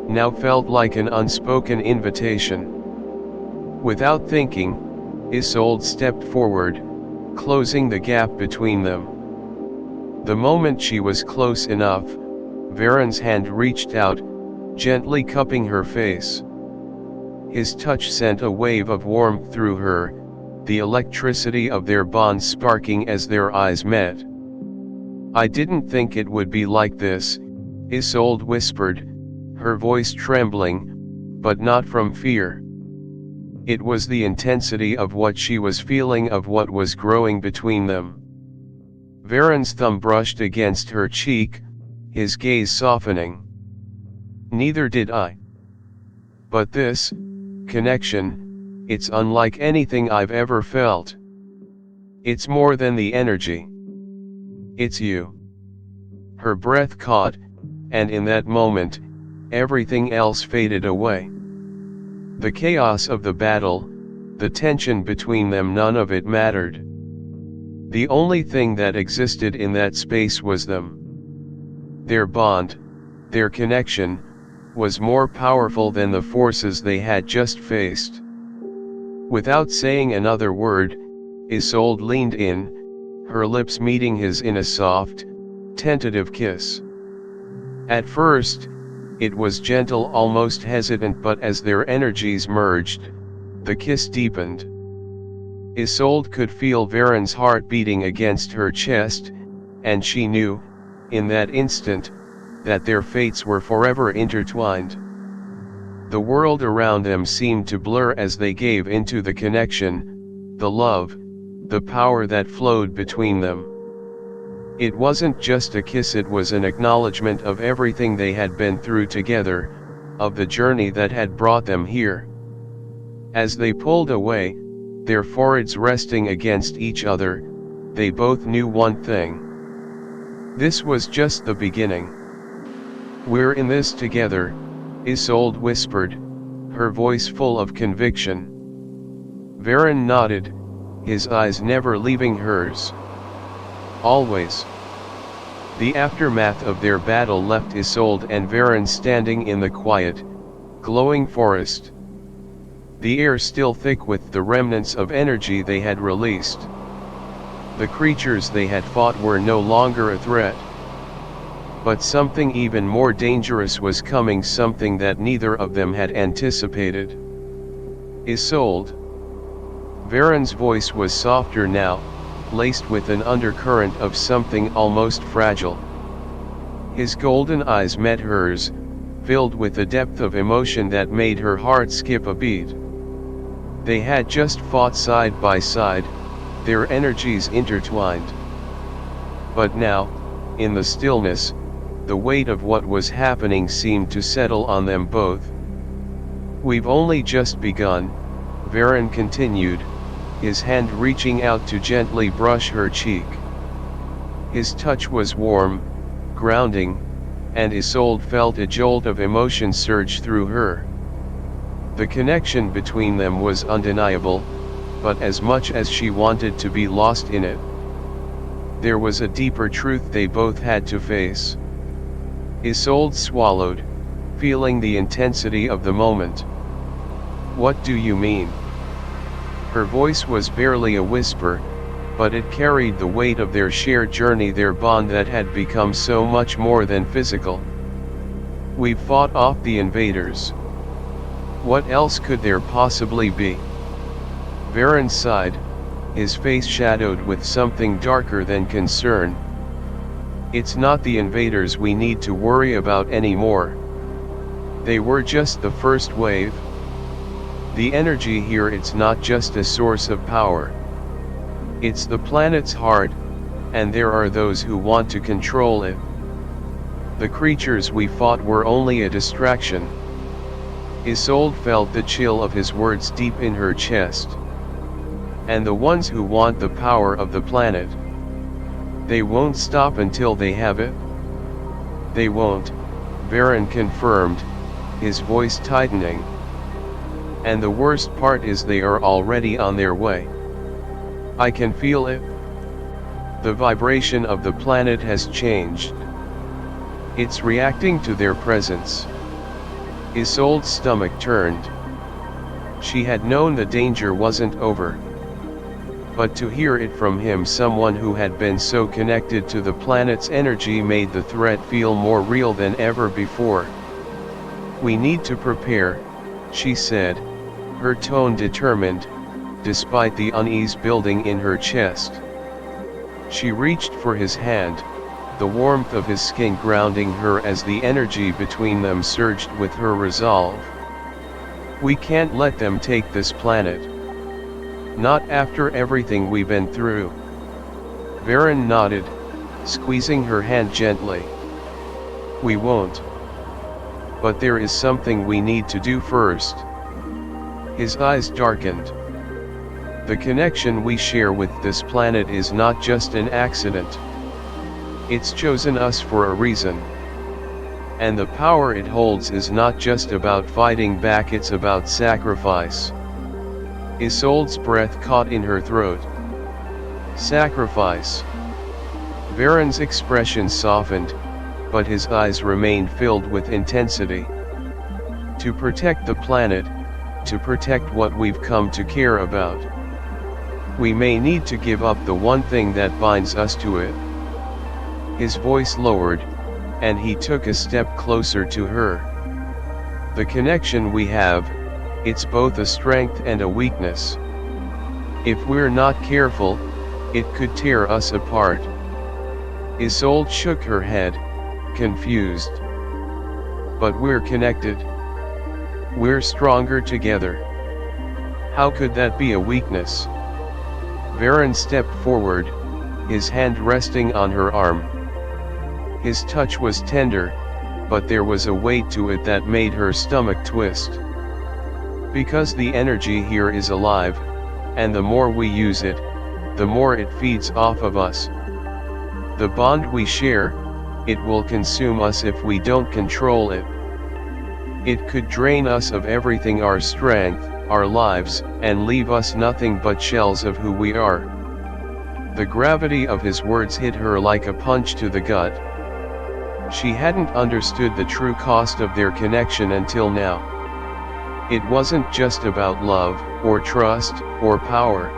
Speaker 1: now felt like an unspoken invitation. Without thinking, Isolde stepped forward, closing the gap between them. The moment she was close enough, Varen's hand reached out, gently cupping her face. His touch sent a wave of warmth through her, the electricity of their bond sparking as their eyes met. "I didn't think it would be like this," Isolde whispered, her voice trembling, but not from fear. It was the intensity of what she was feeling, of what was growing between them. Varen's thumb brushed against her cheek, his gaze softening. "Neither did I. But this connection, it's unlike anything I've ever felt. It's more than the energy. It's you." Her breath caught, and in that moment, everything else faded away. The chaos of the battle, the tension between them, none of it mattered. The only thing that existed in that space was them. Their bond, their connection, was more powerful than the forces they had just faced. Without saying another word, Isolde leaned in, her lips meeting his in a soft, tentative kiss. At first, it was gentle, almost hesitant, but as their energies merged, the kiss deepened. Isolde could feel Varen's heart beating against her chest, and she knew, in that instant, that their fates were forever intertwined. The world around them seemed to blur as they gave into the connection, the love, the power that flowed between them. It wasn't just a kiss, it was an acknowledgement of everything they had been through together, of the journey that had brought them here. As they pulled away, their foreheads resting against each other, they both knew one thing. This was just the beginning. "We're in this together," Isolde whispered, her voice full of conviction. Varen nodded, his eyes never leaving hers. "Always." The aftermath of their battle left Isolde and Varen standing in the quiet, glowing forest. The air still thick with the remnants of energy they had released. The creatures they had fought were no longer a threat. But something even more dangerous was coming, something that neither of them had anticipated. "Isolde." Varen's voice was softer now, laced with an undercurrent of something almost fragile. His golden eyes met hers, filled with a depth of emotion that made her heart skip a beat. They had just fought side by side, their energies intertwined. But now, in the stillness, the weight of what was happening seemed to settle on them both. "We've only just begun," Varen continued, his hand reaching out to gently brush her cheek. His touch was warm, grounding, and Isolde felt a jolt of emotion surge through her. The connection between them was undeniable, but as much as she wanted to be lost in it, there was a deeper truth they both had to face. Isolde swallowed, feeling the intensity of the moment. "What do you mean?" Her voice was barely a whisper, but it carried the weight of their shared journey, their bond that had become so much more than physical. "We've fought off the invaders. What else could there possibly be?" Varen sighed, his face shadowed with something darker than concern. "It's not the invaders we need to worry about anymore. They were just the first wave. The energy here, it's not just a source of power. It's the planet's heart, and there are those who want to control it. The creatures we fought were only a distraction." Isolde felt the chill of his words deep in her chest. "And the ones who want the power of the planet, they won't stop until they have it?" "They won't," Varen confirmed, his voice tightening. "And the worst part is they are already on their way. I can feel it. The vibration of the planet has changed. It's reacting to their presence." Isolde's stomach turned. She had known the danger wasn't over. But to hear it from him, someone who had been so connected to the planet's energy, made the threat feel more real than ever before. "We need to prepare," she said, her tone determined, despite the unease building in her chest. She reached for his hand, the warmth of his skin grounding her as the energy between them surged with her resolve. "We can't let them take this planet. Not after everything we've been through." Varen nodded, squeezing her hand gently. "We won't. But there is something we need to do first." His eyes darkened. "The connection we share with this planet is not just an accident. It's chosen us for a reason. And the power it holds is not just about fighting back, it's about sacrifice." Isolde's breath caught in her throat. "Sacrifice?" Varen's expression softened, but his eyes remained filled with intensity. "To protect the planet, to protect what we've come to care about. We may need to give up the one thing that binds us to it." His voice lowered, and he took a step closer to her. "The connection we have, it's both a strength and a weakness. If we're not careful, it could tear us apart." Isolde shook her head, confused. "But we're connected. We're stronger together. How could that be a weakness?" Varen stepped forward, his hand resting on her arm. His touch was tender, but there was a weight to it that made her stomach twist. "Because the energy here is alive, and the more we use it, the more it feeds off of us. The bond we share, it will consume us if we don't control it. It could drain us of everything, our strength, our lives, and leave us nothing but shells of who we are." The gravity of his words hit her like a punch to the gut. She hadn't understood the true cost of their connection until now. It wasn't just about love, or trust, or power.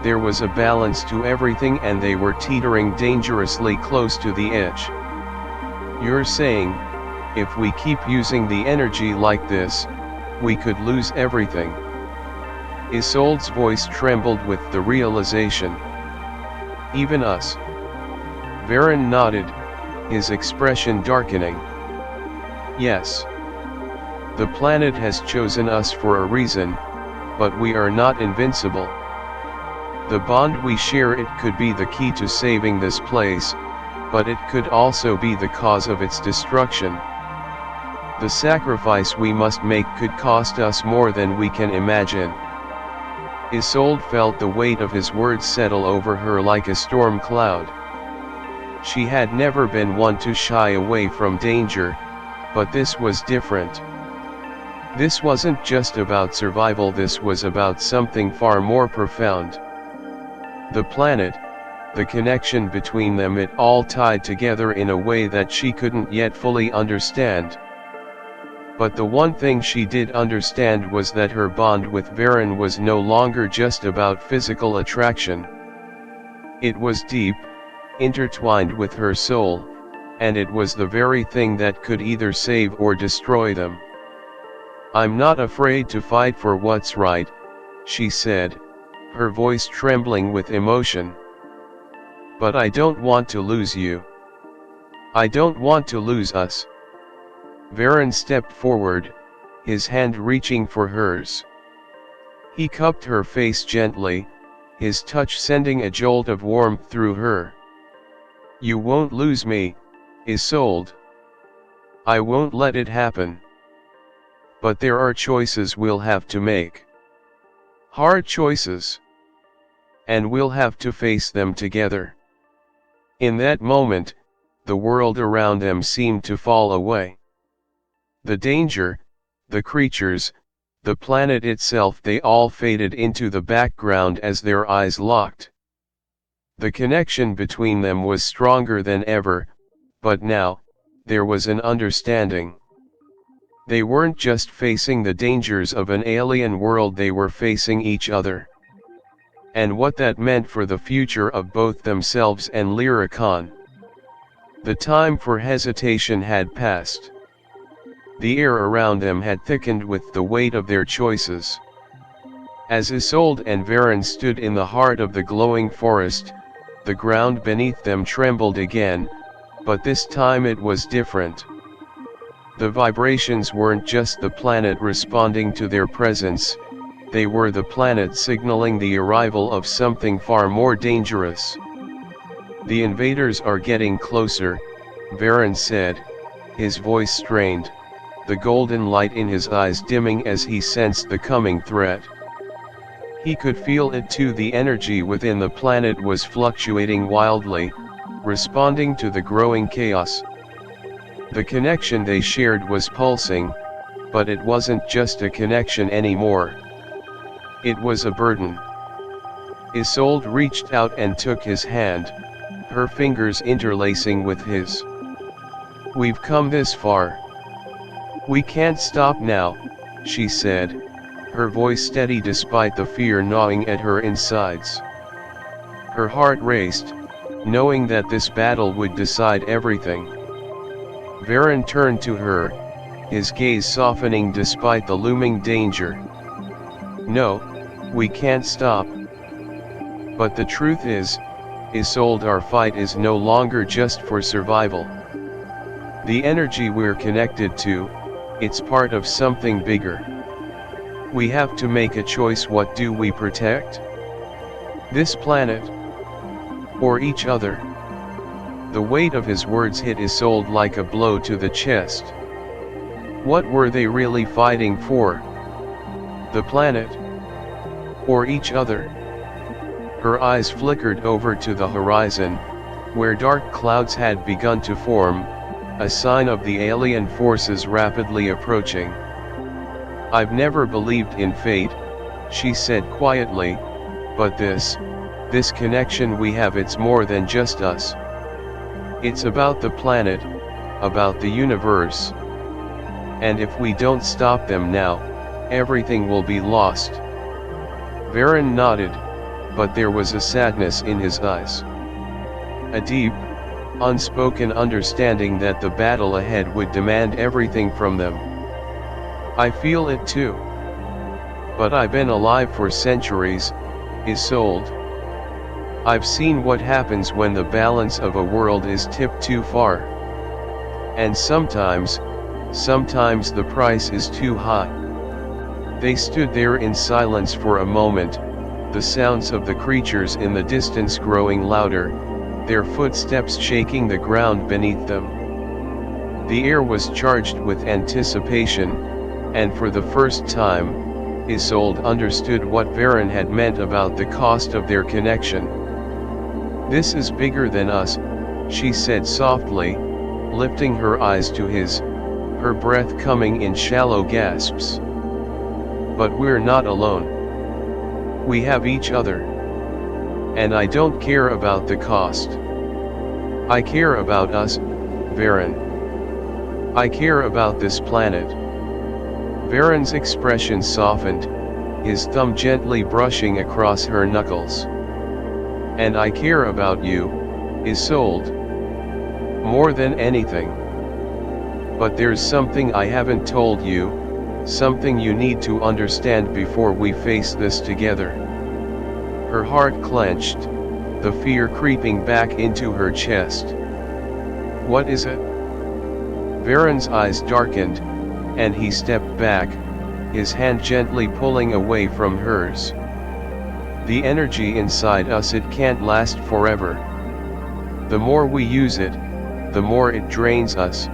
Speaker 1: There was a balance to everything, and they were teetering dangerously close to the edge. "You're saying, if we keep using the energy like this, we could lose everything?" Isolde's voice trembled with the realization. "Even us?" Varen nodded, his expression darkening. "Yes. The planet has chosen us for a reason, but we are not invincible. The bond we share, it could be the key to saving this place, but it could also be the cause of its destruction. The sacrifice we must make could cost us more than we can imagine. Isolde felt the weight of his words settle over her like a storm cloud. She had never been one to shy away from danger, but this was different. This wasn't just about survival, this was about something far more profound. The planet, the connection between them, it all tied together in a way that she couldn't yet fully understand. But the one thing she did understand was that her bond with Varen was no longer just about physical attraction. It was deep, intertwined with her soul, and it was the very thing that could either save or destroy them. "I'm not afraid to fight for what's right," she said, her voice trembling with emotion. "But I don't want to lose you. I don't want to lose us." Varen stepped forward, his hand reaching for hers. He cupped her face gently, his touch sending a jolt of warmth through her. "You won't lose me, Isolde. I won't let it happen. But there are choices we'll have to make. Hard choices. And we'll have to face them together." In that moment, the world around them seemed to fall away. The danger, the creatures, the planet itself, they all faded into the background as their eyes locked. The connection between them was stronger than ever, but now, there was an understanding. They weren't just facing the dangers of an alien world, they were facing each other. And what that meant for the future of both themselves and Lyricon. The time for hesitation had passed. The air around them had thickened with the weight of their choices. As Isolde and Varen stood in the heart of the glowing forest, the ground beneath them trembled again, but this time it was different. The vibrations weren't just the planet responding to their presence, they were the planet signaling the arrival of something far more dangerous. "The invaders are getting closer," Varen said, his voice strained, the golden light in his eyes dimming as he sensed the coming threat. He could feel it too, the energy within the planet was fluctuating wildly, responding to the growing chaos. The connection they shared was pulsing, but it wasn't just a connection anymore. It was a burden. Isolde reached out and took his hand, her fingers interlacing with his. "We've come this far. We can't stop now," she said, her voice steady despite the fear gnawing at her insides. Her heart raced, knowing that this battle would decide everything. Varen turned to her, his gaze softening despite the looming danger. "No, we can't stop. But the truth is, Isolde, our fight is no longer just for survival. The energy we're connected to, it's part of something bigger. We have to make a choice. What do we protect? This planet? Or each other?" The weight of his words hit Isolde like a blow to the chest. What were they really fighting for? The planet? Or each other? Her eyes flickered over to the horizon, where dark clouds had begun to form, a sign of the alien forces rapidly approaching. "I've never believed in fate," she said quietly, "but this connection we have, it's more than just us. It's about the planet, about the universe. And if we don't stop them now, everything will be lost." Varen nodded, but there was a sadness in his eyes. A deep, unspoken understanding that the battle ahead would demand everything from them. "I feel it too. But I've been alive for centuries, Isolde. I've seen what happens when the balance of a world is tipped too far. And sometimes the price is too high." They stood there in silence for a moment, the sounds of the creatures in the distance growing louder, their footsteps shaking the ground beneath them. The air was charged with anticipation, and for the first time, Isolde understood what Varen had meant about the cost of their connection. "This is bigger than us," she said softly, lifting her eyes to his, her breath coming in shallow gasps. "But we're not alone. We have each other. And I don't care about the cost. I care about us, Varen. I care about this planet." Varen's expression softened, his thumb gently brushing across her knuckles. "And I care about you, Isolde. More than anything. But there's something I haven't told you, something you need to understand before we face this together." Her heart clenched, the fear creeping back into her chest. "What is it?" Varen's eyes darkened, and he stepped back, his hand gently pulling away from hers. "The energy inside us, it can't last forever. The more we use it, the more it drains us.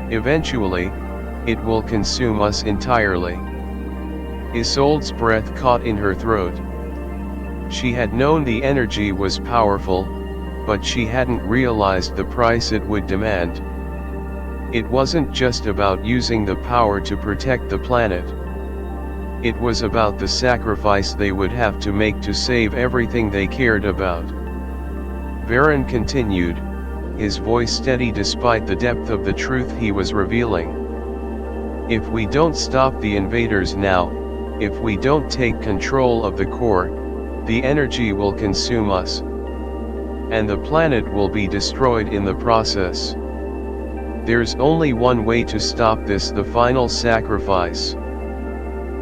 Speaker 1: Eventually, it will consume us entirely." Isolde's breath caught in her throat. She had known the energy was powerful, but she hadn't realized the price it would demand. It wasn't just about using the power to protect the planet. It was about the sacrifice they would have to make to save everything they cared about. Varen continued, his voice steady despite the depth of the truth he was revealing. "If we don't stop the invaders now, if we don't take control of the core, the energy will consume us. And the planet will be destroyed in the process. There's only one way to stop this, the final sacrifice."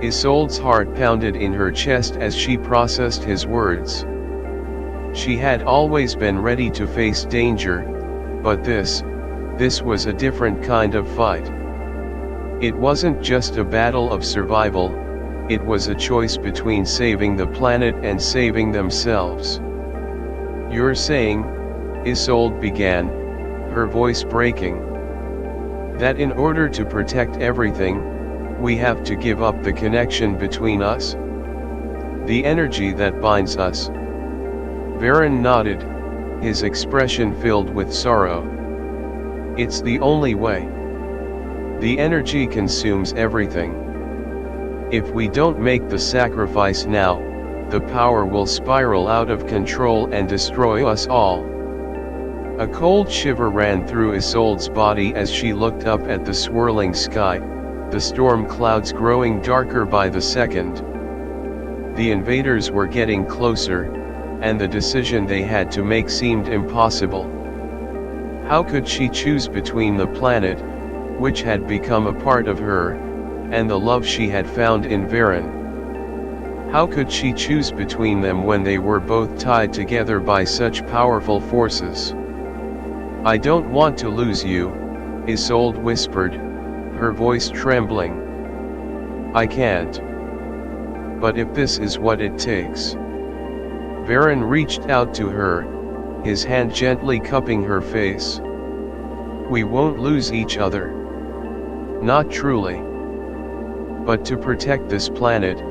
Speaker 1: Isolde's heart pounded in her chest as she processed his words. She had always been ready to face danger, but this was a different kind of fight. It wasn't just a battle of survival, it was a choice between saving the planet and saving themselves. "You're saying," Isolde began, her voice breaking, "that in order to protect everything, we have to give up the connection between us? The energy that binds us?" Varen nodded, his expression filled with sorrow. "It's the only way. The energy consumes everything. If we don't make the sacrifice now, the power will spiral out of control and destroy us all." A cold shiver ran through Isolde's body as she looked up at the swirling sky, the storm clouds growing darker by the second. The invaders were getting closer, and the decision they had to make seemed impossible. How could she choose between the planet, which had become a part of her, and the love she had found in Varen? How could she choose between them when they were both tied together by such powerful forces? "I don't want to lose you," Isolde whispered, her voice trembling. "I can't. But if this is what it takes." Varen reached out to her, his hand gently cupping her face. "We won't lose each other. Not truly. But to protect this planet,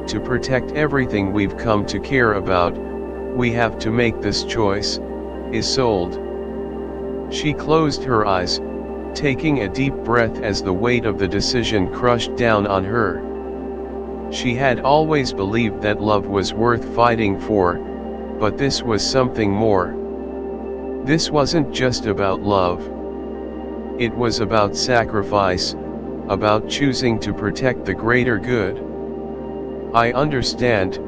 Speaker 1: to protect everything we've come to care about, we have to make this choice, Isolde." She closed her eyes, taking a deep breath as the weight of the decision crushed down on her. She had always believed that love was worth fighting for, but this was something more. This wasn't just about love. It was about sacrifice, about choosing to protect the greater good. "I understand,"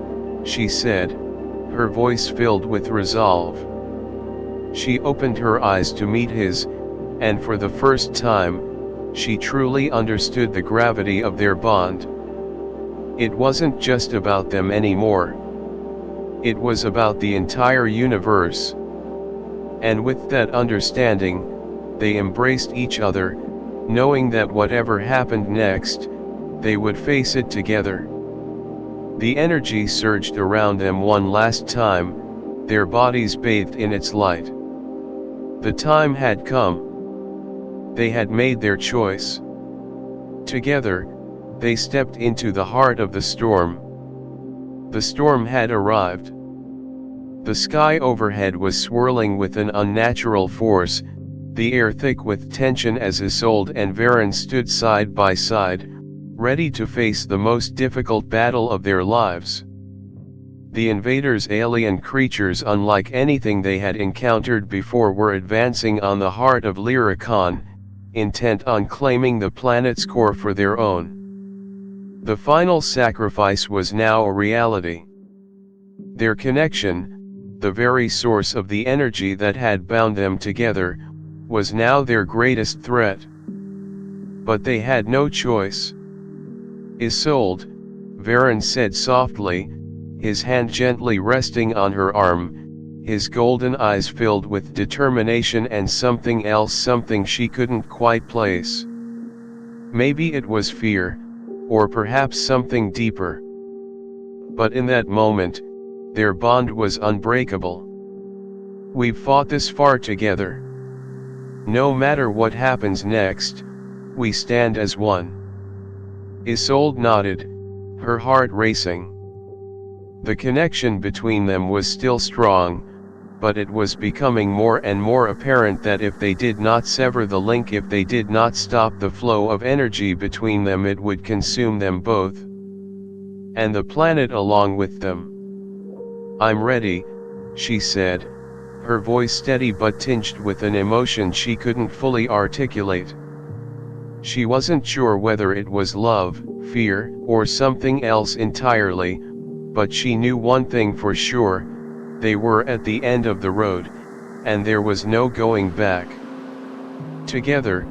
Speaker 1: she said, her voice filled with resolve. She opened her eyes to meet his, and for the first time, she truly understood the gravity of their bond. It wasn't just about them anymore. It was about the entire universe. And with that understanding, they embraced each other, knowing that whatever happened next, they would face it together. The energy surged around them one last time, their bodies bathed in its light. The time had come. They had made their choice. Together, they stepped into the heart of the storm. The storm had arrived. The sky overhead was swirling with an unnatural force, the air thick with tension as Isolde and Varen stood side by side, ready to face the most difficult battle of their lives. The invaders, alien creatures unlike anything they had encountered before, were advancing on the heart of Lyricon, intent on claiming the planet's core for their own. The final sacrifice was now a reality. Their connection, the very source of the energy that had bound them together, was now their greatest threat. But they had no choice. Isolde, Varen said softly, his hand gently resting on her arm, his golden eyes filled with determination and something else, something she couldn't quite place. Maybe it was fear, or perhaps something deeper. But in that moment, their bond was unbreakable. We've fought this far together. No matter what happens next, we stand as one. Isolde nodded, her heart racing. The connection between them was still strong, but it was becoming more and more apparent that if they did not sever the link, if they did not stop the flow of energy between them, it would consume them both. And the planet along with them. "I'm ready," she said, her voice steady but tinged with an emotion she couldn't fully articulate. She wasn't sure whether it was love, fear, or something else entirely, but she knew one thing for sure: they were at the end of the road, and there was no going back. Together,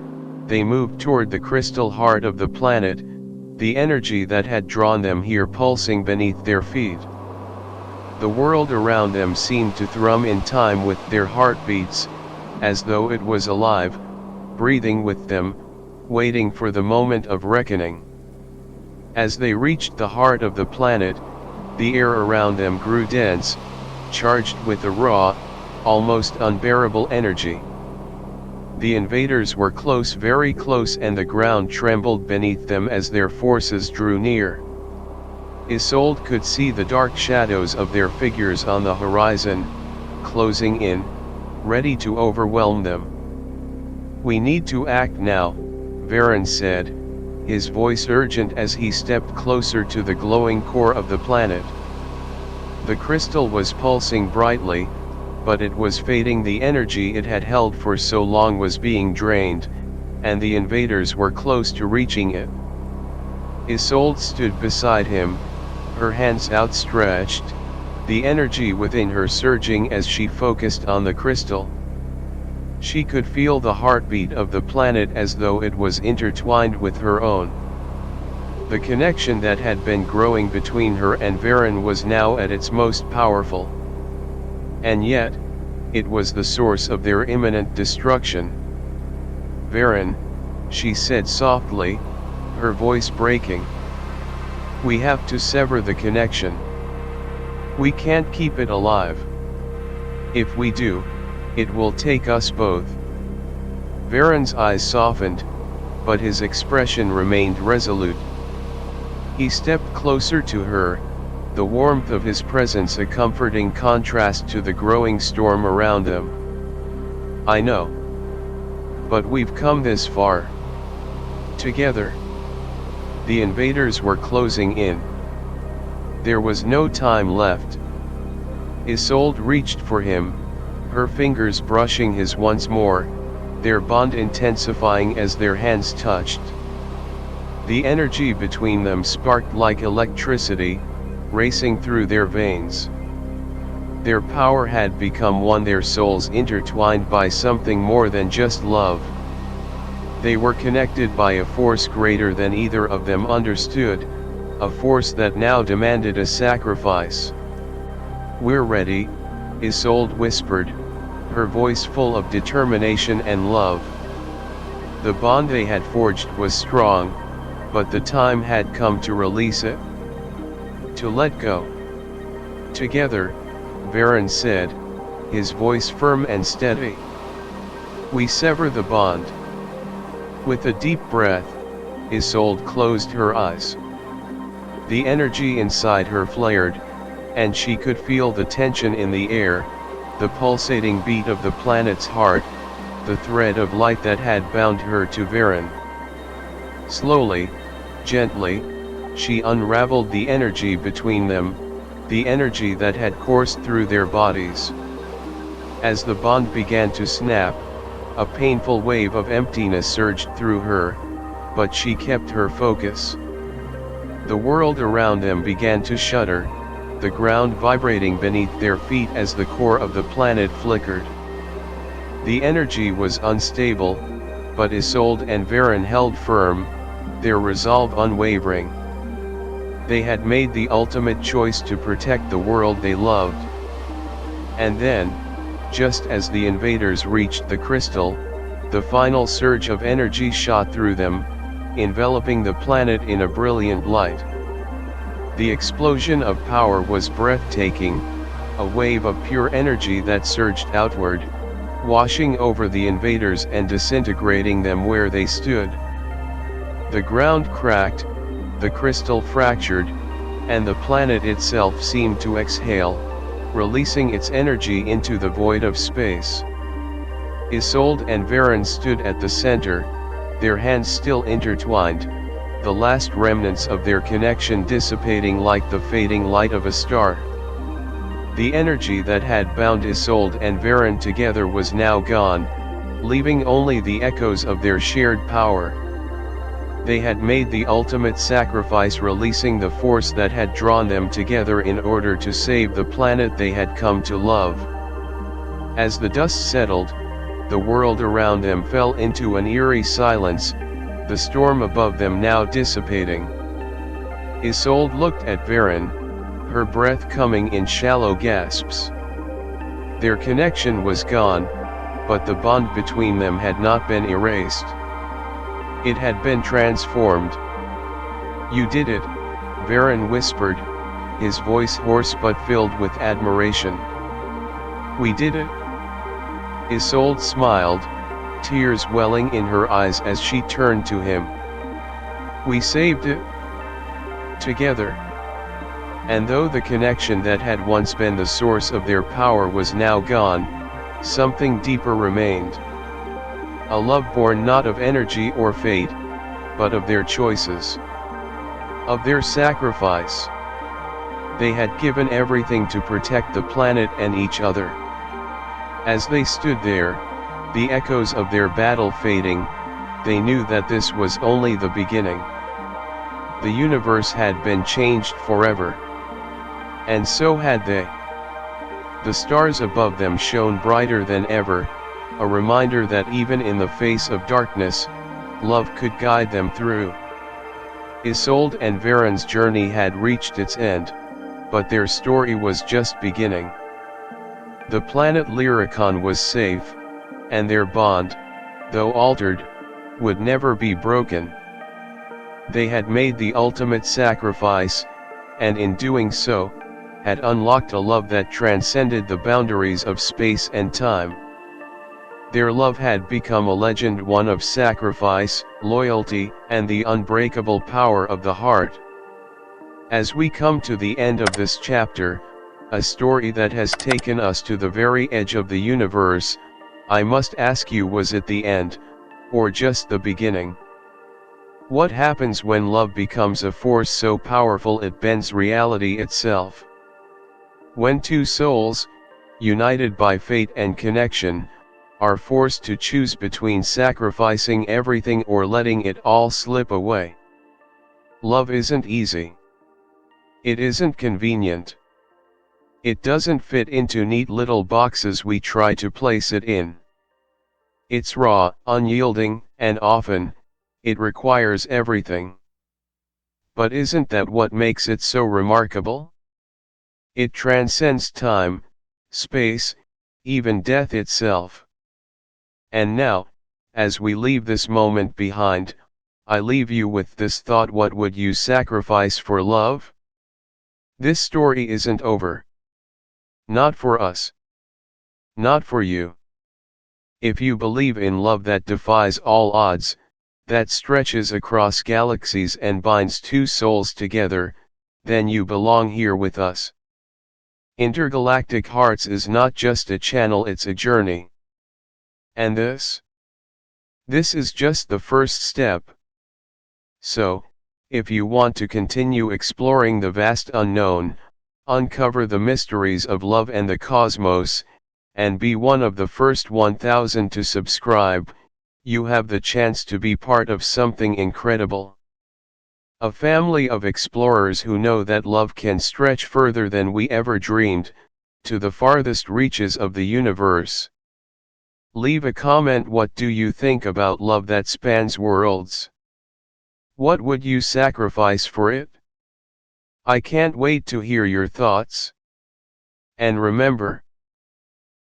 Speaker 1: they moved toward the crystal heart of the planet, the energy that had drawn them here pulsing beneath their feet. The world around them seemed to thrum in time with their heartbeats, as though it was alive, breathing with them, waiting for the moment of reckoning. As they reached the heart of the planet, the air around them grew dense, charged with a raw, almost unbearable energy. The invaders were close, very close, and the ground trembled beneath them as their forces drew near. Isolde could see the dark shadows of their figures on the horizon, closing in, ready to overwhelm them. "We need to act now," Varen said, his voice urgent as he stepped closer to the glowing core of the planet. The crystal was pulsing brightly, but it was fading. The energy it had held for so long was being drained, and the invaders were close to reaching it. Isolde stood beside him, her hands outstretched, the energy within her surging as she focused on the crystal. She could feel the heartbeat of the planet as though it was intertwined with her own. The connection that had been growing between her and Varen was now at its most powerful. And yet, it was the source of their imminent destruction. "Varen," she said softly, her voice breaking. "We have to sever the connection. We can't keep it alive. If we do, it will take us both." Varen's eyes softened, but his expression remained resolute. He stepped closer to her, the warmth of his presence a comforting contrast to the growing storm around them. "I know. But we've come this far. Together." The invaders were closing in. There was no time left. Isolde reached for him, her fingers brushing his once more, their bond intensifying as their hands touched. The energy between them sparked like electricity, racing through their veins. Their power had become one, their souls intertwined by something more than just love. They were connected by a force greater than either of them understood, a force that now demanded a sacrifice. "We're ready," Isolde whispered, her voice full of determination and love. The bond they had forged was strong, but the time had come to release it. To let go. Together, Varen said, his voice firm and steady. We sever the bond. With a deep breath, Isolde closed her eyes. The energy inside her flared, and she could feel the tension in the air, the pulsating beat of the planet's heart, the thread of light that had bound her to Varen. Slowly, gently, she unraveled the energy between them, the energy that had coursed through their bodies. As the bond began to snap, a painful wave of emptiness surged through her, but she kept her focus. The world around them began to shudder, the ground vibrating beneath their feet as the core of the planet flickered. The energy was unstable, but Isolde and Varen held firm, their resolve unwavering. They had made the ultimate choice to protect the world they loved. And then, just as the invaders reached the crystal, the final surge of energy shot through them, enveloping the planet in a brilliant light. The explosion of power was breathtaking, a wave of pure energy that surged outward, washing over the invaders and disintegrating them where they stood. The ground cracked, the crystal fractured, and the planet itself seemed to exhale, releasing its energy into the void of space. Isolde and Varen stood at the center, their hands still intertwined, the last remnants of their connection dissipating like the fading light of a star. The energy that had bound Isolde and Varen together was now gone, leaving only the echoes of their shared power. They had made the ultimate sacrifice, releasing the force that had drawn them together in order to save the planet they had come to love. As the dust settled, the world around them fell into an eerie silence, the storm above them now dissipating. Isolde looked at Varen, her breath coming in shallow gasps. Their connection was gone, but the bond between them had not been erased. It had been transformed. You did it, Varen whispered, his voice hoarse but filled with admiration. We did it? Isolde smiled, tears welling in her eyes as she turned to him. We saved it. Together. And though the connection that had once been the source of their power was now gone, something deeper remained. A love born not of energy or fate, but of their choices. Of their sacrifice. They had given everything to protect the planet and each other. As they stood there, the echoes of their battle fading, they knew that this was only the beginning. The universe had been changed forever. And so had they. The stars above them shone brighter than ever, a reminder that even in the face of darkness, love could guide them through. Isolde and Varen's journey had reached its end, but their story was just beginning. The planet Lyricon was safe, and their bond, though altered, would never be broken. They had made the ultimate sacrifice, and in doing so, had unlocked a love that transcended the boundaries of space and time. Their love had become a legend, one of sacrifice, loyalty, and the unbreakable power of the heart. As we come to the end of this chapter, a story that has taken us to the very edge of the universe, I must ask you, was it the end, or just the beginning? What happens when love becomes a force so powerful it bends reality itself? When two souls, united by fate and connection, are forced to choose between sacrificing everything or letting it all slip away. Love isn't easy. It isn't convenient. It doesn't fit into neat little boxes we try to place it in. It's raw, unyielding, and often, it requires everything. But isn't that what makes it so remarkable? It transcends time, space, even death itself. And now, as we leave this moment behind, I leave you with this thought: what would you sacrifice for love? This story isn't over. Not for us. Not for you. If you believe in love that defies all odds, that stretches across galaxies and binds two souls together, then you belong here with us. Intergalactic Hearts is not just a channel, it's a journey. And this is just the first step. So, if you want to continue exploring the vast unknown, uncover the mysteries of love and the cosmos, and be one of the first 1,000 to subscribe, you have the chance to be part of something incredible. A family of explorers who know that love can stretch further than we ever dreamed, to the farthest reaches of the universe. Leave a comment. What do you think about love that spans worlds? What would you sacrifice for it? I can't wait to hear your thoughts. And remember,